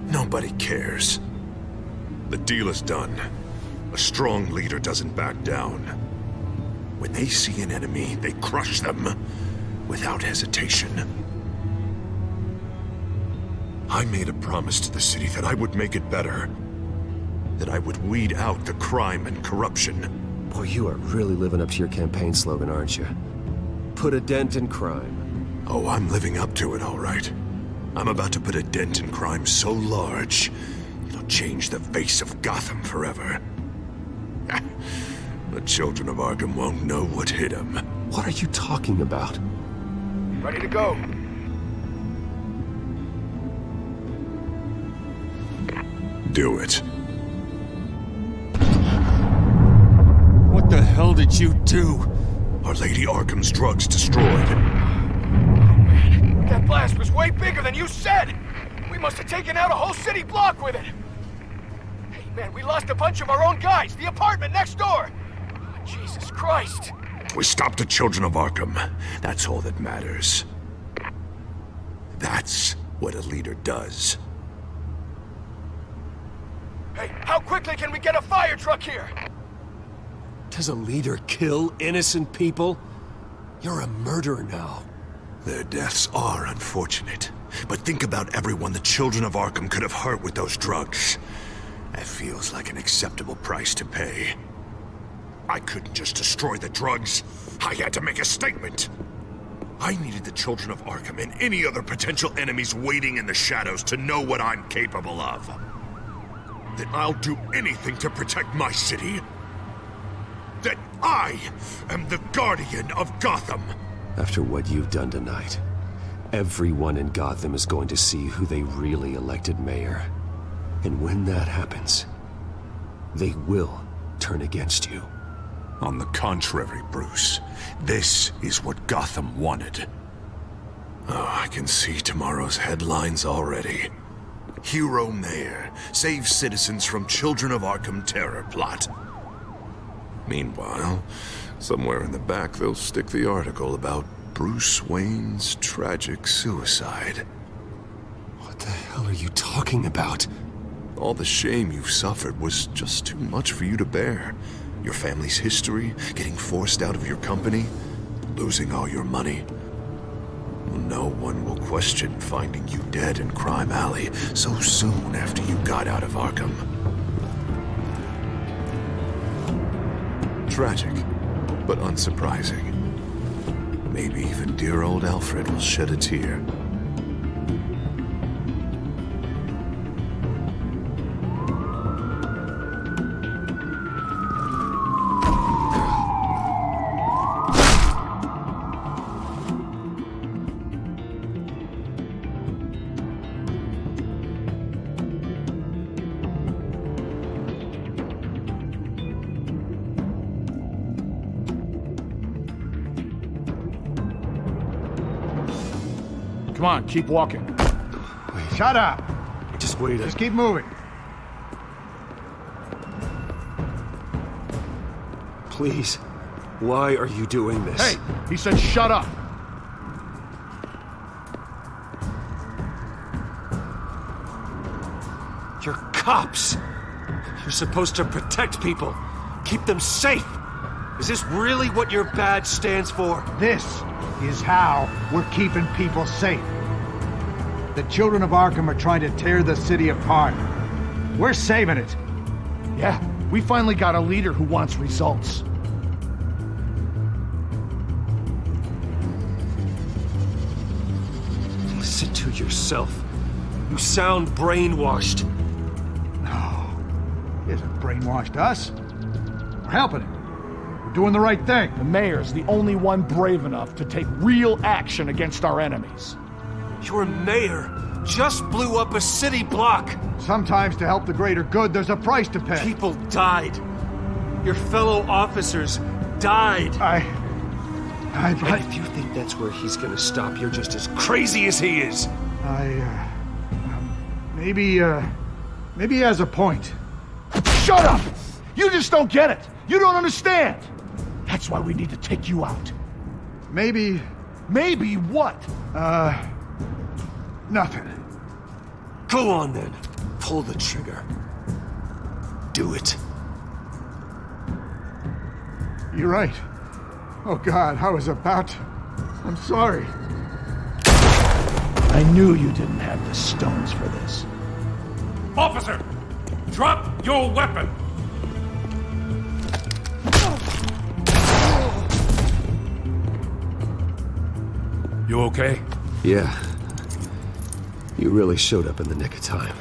Nobody cares. The deal is done. A strong leader doesn't back down. When they see an enemy, they crush them without hesitation. I made a promise to the city that I would make it better. That I would weed out the crime and corruption.
Boy, you are really living up to your campaign slogan, aren't you? Put a dent in crime.
Oh, I'm living up to it, all right. I'm about to put a dent in crime so large, it'll change the face of Gotham forever. The children of Arkham won't know what hit them.
What are you talking about?
Ready to go.
Do it.
What the hell did you do?
Our Lady Arkham's drugs destroyed.
Oh, man. That blast was way bigger than you said! We must have taken out a whole city block with it! Hey, man, we lost a bunch of our own guys! The apartment next door! Jesus Christ!
We stopped the children of Arkham. That's all that matters. That's what a leader does.
Hey, how quickly can we get a fire truck here?
Does a leader kill innocent people? You're a murderer now.
Their deaths are unfortunate,
but think about everyone the children of Arkham could have hurt with those drugs. That feels like an acceptable price to pay. I couldn't just destroy the drugs. I had to make a statement. I needed the children of Arkham and any other potential enemies waiting in the shadows to know what I'm capable of. That I'll do anything to protect my city. That I am the guardian of Gotham.
After what you've done tonight, everyone in Gotham is going to see who they really elected mayor. And when that happens, they will turn against you.
On the contrary, Bruce, this is what Gotham wanted. Oh, I can see tomorrow's headlines already. Hero Mayor saves citizens from Children of Arkham terror plot. Meanwhile, somewhere in the back they'll stick the article about Bruce Wayne's tragic suicide.
What the hell are you talking about?
All the shame you've suffered was just too much for you to bear. Your family's history, getting forced out of your company, losing all your money. No one will question finding you dead in Crime Alley so soon after you got out of Arkham. Tragic, but unsurprising. Maybe even dear old Alfred will shed a tear.
Come on, keep walking. Shut up!
Just wait.
Just keep moving.
Please, why are you doing this?
Hey, he said shut up!
You're cops! You're supposed to protect people, keep them safe! Is this really what your badge stands for?
This is how we're keeping people safe. The children of Arkham are trying to tear the city apart. We're saving it. Yeah, we finally got a leader who wants results.
Listen to yourself. You sound brainwashed.
No, he hasn't brainwashed us. We're helping him. We're doing the right thing. The mayor's the only one brave enough to take real action against our enemies.
Your mayor just blew up a city block.
Sometimes to help the greater good, there's a price to pay.
People died. Your fellow officers died. And if you think that's where he's gonna stop, you're just as crazy as he is.
Maybe he has a point. Shut up! You just don't get it. You don't understand. That's why we need to take you out. Maybe what? Nothing.
Go on then. Pull the trigger. Do it.
You're right. Oh God, I was about to... I'm sorry. I knew you didn't have the stones for this.
Officer! Drop your weapon! You okay?
Yeah. You really showed up in the nick of time.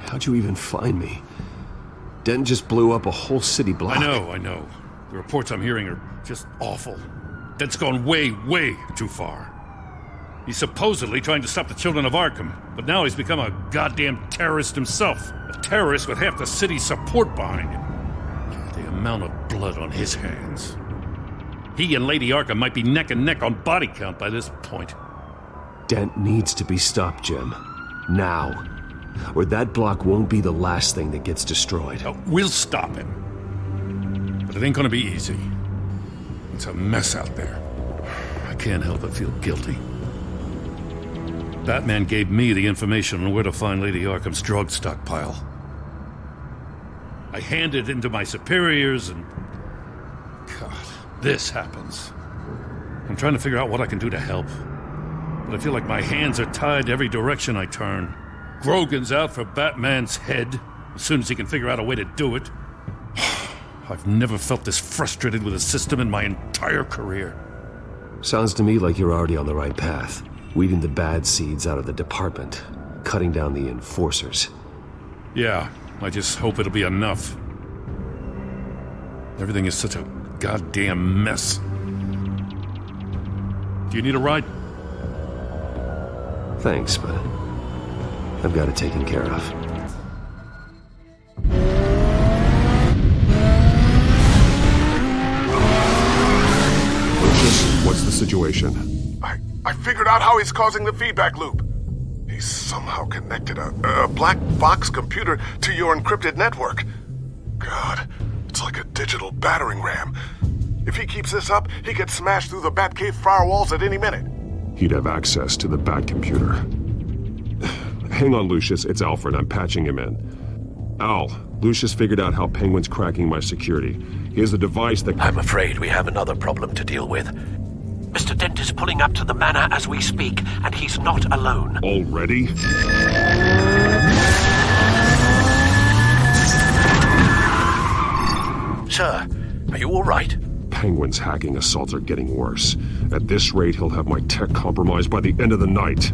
How'd you even find me? Den just blew up a whole city block.
I know. The reports I'm hearing are just awful. Den's gone way, way too far. He's supposedly trying to stop the children of Arkham, but now he's become a goddamn terrorist himself. A terrorist with half the city's support behind him. The amount of blood on his hands. He and Lady Arkham might be neck and neck on body count by this point.
Dent needs to be stopped, Jim. Now. Or that block won't be the last thing that gets destroyed.
We'll stop him. But it ain't gonna be easy. It's a mess out there. I can't help but feel guilty. Batman gave me the information on where to find Lady Arkham's drug stockpile. I handed it to my superiors and... God, this happens. I'm trying to figure out what I can do to help. but I feel like my hands are tied every direction I turn. Grogan's out for Batman's head, as soon as he can figure out a way to do it. I've never felt this frustrated with a system in my entire career.
Sounds to me like you're already on the right path. Weeding the bad seeds out of the department. Cutting down the enforcers.
Yeah, I just hope it'll be enough. Everything is such a goddamn mess. Do you need a ride?
Thanks, but I've got it taken care of.
What's the situation?
I figured out how he's causing the feedback loop. He's somehow connected a black box computer to your encrypted network. God, it's like a digital battering ram. If he keeps this up, he could smash through the Batcave firewalls at any minute.
He'd have access to the Bat computer. Hang on, Lucius. It's Alfred. I'm patching him in. Al, Lucius figured out how Penguin's cracking my security. He has a device that...
I'm afraid we have another problem to deal with. Mr. Dent is pulling up to the manor as we speak, and he's not alone.
Already?
Sir, are you all right?
Penguin's hacking assaults are getting worse. At this rate, he'll have my tech compromised by the end of the night.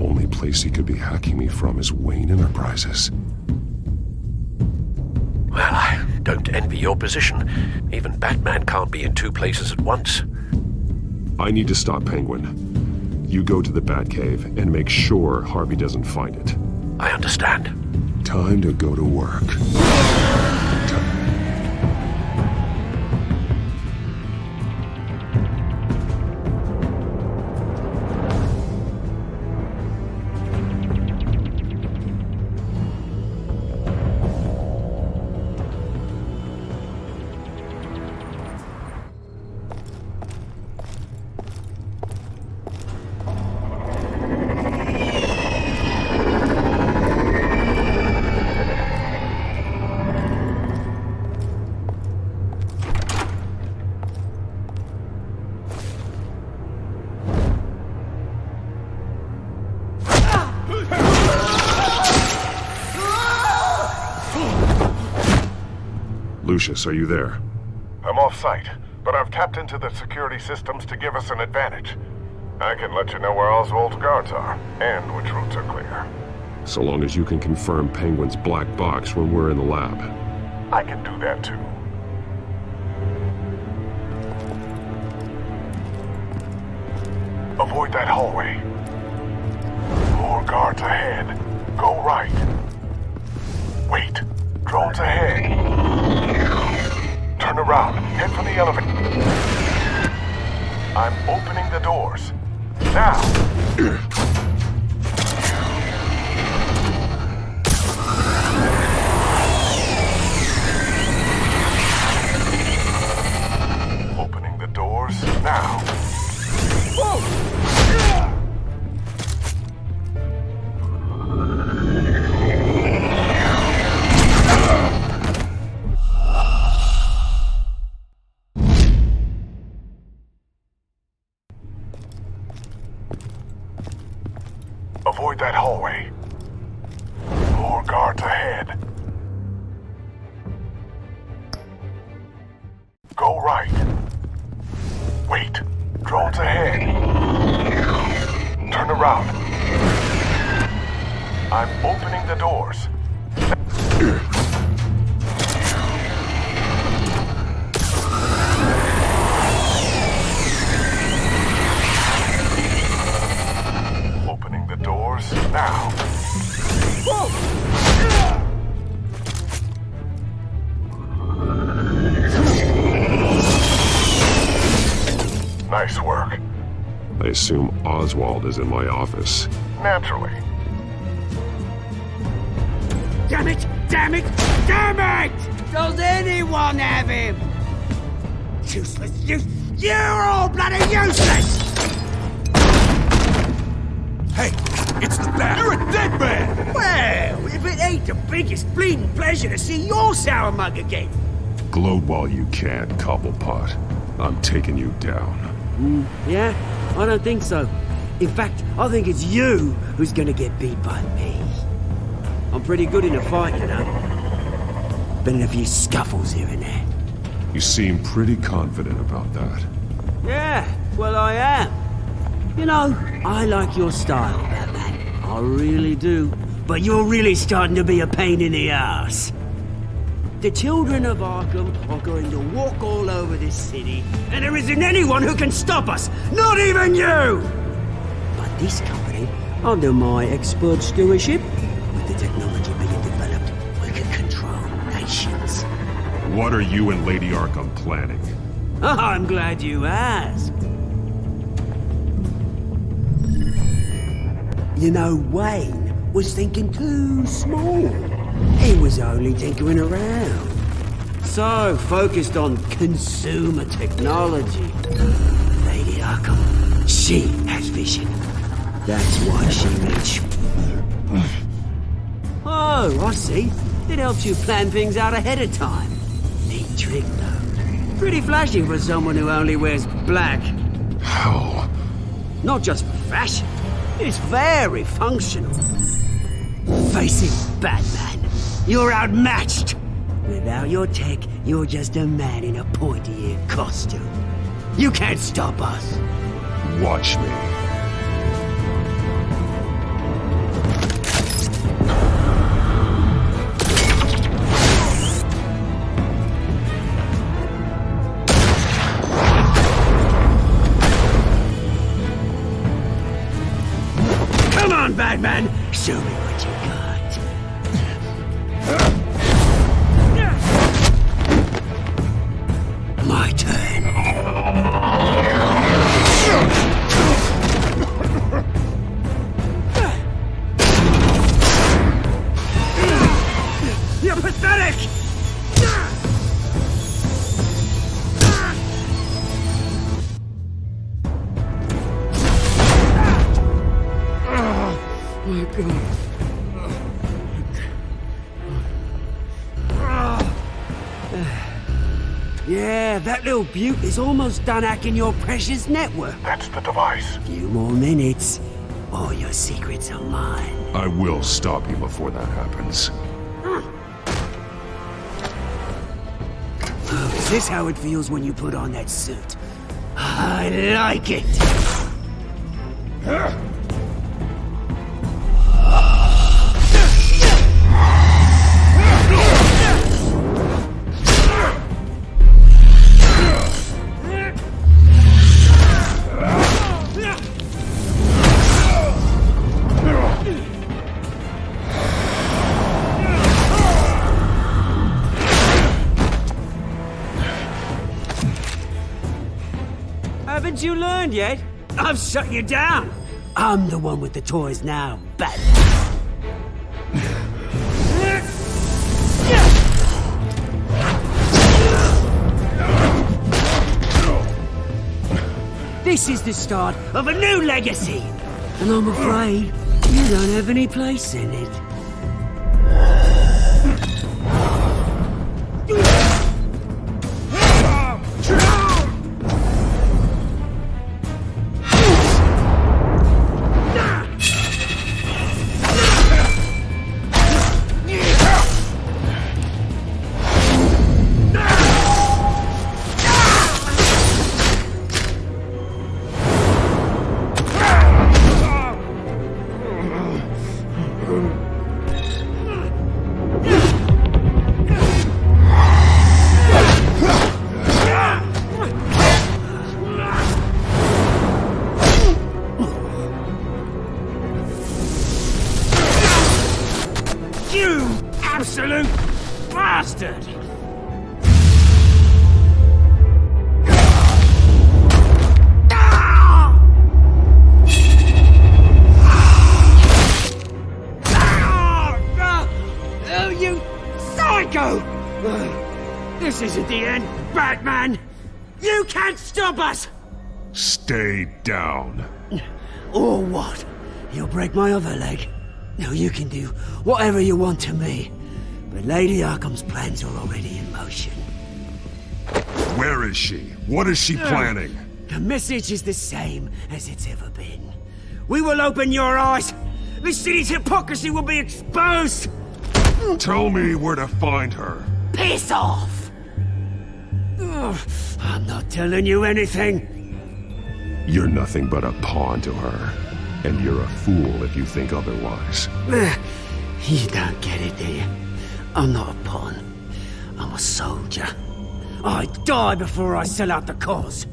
Only place he could be hacking me from is Wayne Enterprises.
Well, I don't envy your position. Even Batman can't be in two places at once.
I need to stop Penguin. You go to the Batcave and make sure Harvey doesn't find it.
I understand.
Time to go to work. Lucius, are you there?
I'm off-site, but I've tapped into the security systems to give us an advantage. I can let you know where Oswald's guards are, and which routes are clear.
So long as you can confirm Penguin's black box when we're in the lab.
I can do that too. Avoid that hallway. More guards ahead. Go right. Wait. Drones ahead. Turn around. Head for the elevator. I'm opening the doors. Now! Opening the doors now. Whoa! Avoid that hallway. More guards ahead. Go right. Wait. Drones ahead. Turn around. I'm opening the doors. Opening the doors now. Nice work.
I assume Oswald is in my office.
Naturally.
Damn it! Damn it! Damn it! Does anyone have him? Useless! You're all bloody useless!
Hey, it's the Bat. You're a dead man!
Well, if it ain't the biggest bleeding pleasure to see your sour mug again.
Gloat while you can, Cobblepot. I'm taking you down.
Yeah? I don't think so. In fact, I think it's you who's gonna get beat by me. I'm pretty good in a fight, you know. Been in a few scuffles here and there.
You seem pretty confident about that.
Yeah, well, I am. You know, I like your style, Batman. I really do. But you're really starting to be a pain in the ass. The children of Arkham are going to walk all over this city, and there isn't anyone who can stop us, not even you! But this company, under my expert stewardship, with the technology being developed, we can control nations.
What are you and Lady Arkham planning?
I'm glad you asked. You know, Wayne was thinking too small. He was only tinkering around. So focused on consumer technology. Lady Arkham, she has vision. That's why she makes... Oh, I see. It helps you plan things out ahead of time. Neat trick, though. Pretty flashy for someone who only wears black.
How?
Not just for fashion. It's very functional. Face it, Batman. You're outmatched. Without your tech, you're just a man in a pointy-eared costume. You can't stop us.
Watch me.
Come on, Batman! Show me what you got. My turn. You're pathetic! My God. Yeah, that little beaut is almost done hacking your precious network.
That's the device.
Few more minutes, all your secrets are mine.
I will stop you before that happens.
Oh, is this how it feels when you put on that suit? I like it! Haven't you learned yet? I've shut you down! I'm the one with the toys now, Batman. This is the start of a new legacy! And I'm afraid you don't have any place in it. You absolute bastard! Oh, you psycho! This isn't the end, Batman! You can't stop us!
Stay down.
Or what? You'll break my other leg. No, you can do whatever you want to me. But Lady Arkham's plans are already in motion.
Where is she? What is she planning?
The message is the same as it's ever been. We will open your eyes. This city's hypocrisy will be exposed.
Tell me where to find her.
Piss off! Ugh, I'm not telling you anything.
You're nothing but a pawn to her. And you're a fool if you think otherwise.
You don't get it, do you? I'm not a pawn. I'm a soldier. I die before I sell out the cause.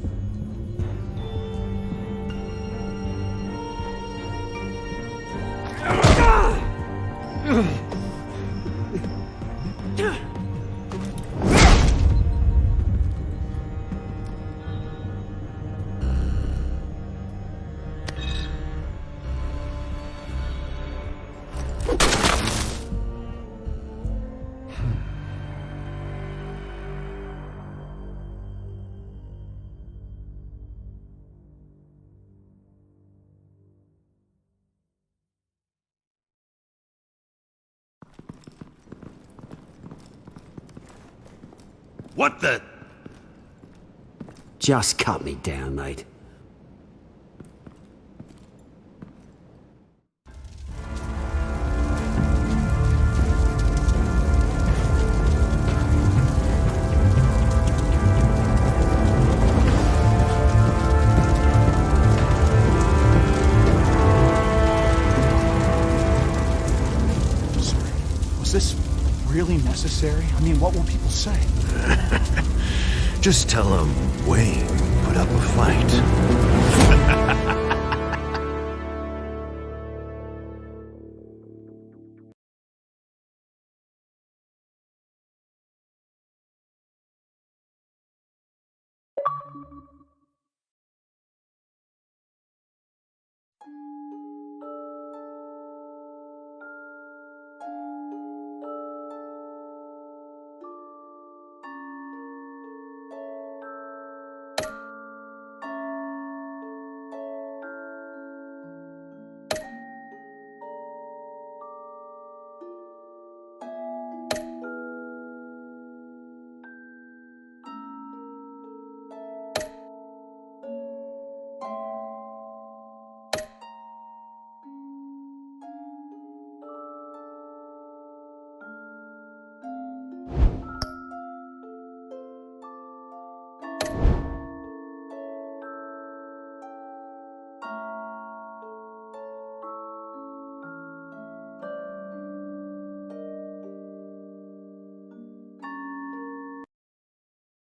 What the?
Just cut me down, mate.
Was this really necessary? I mean, what will people say?
Just tell him Wayne put up a fight.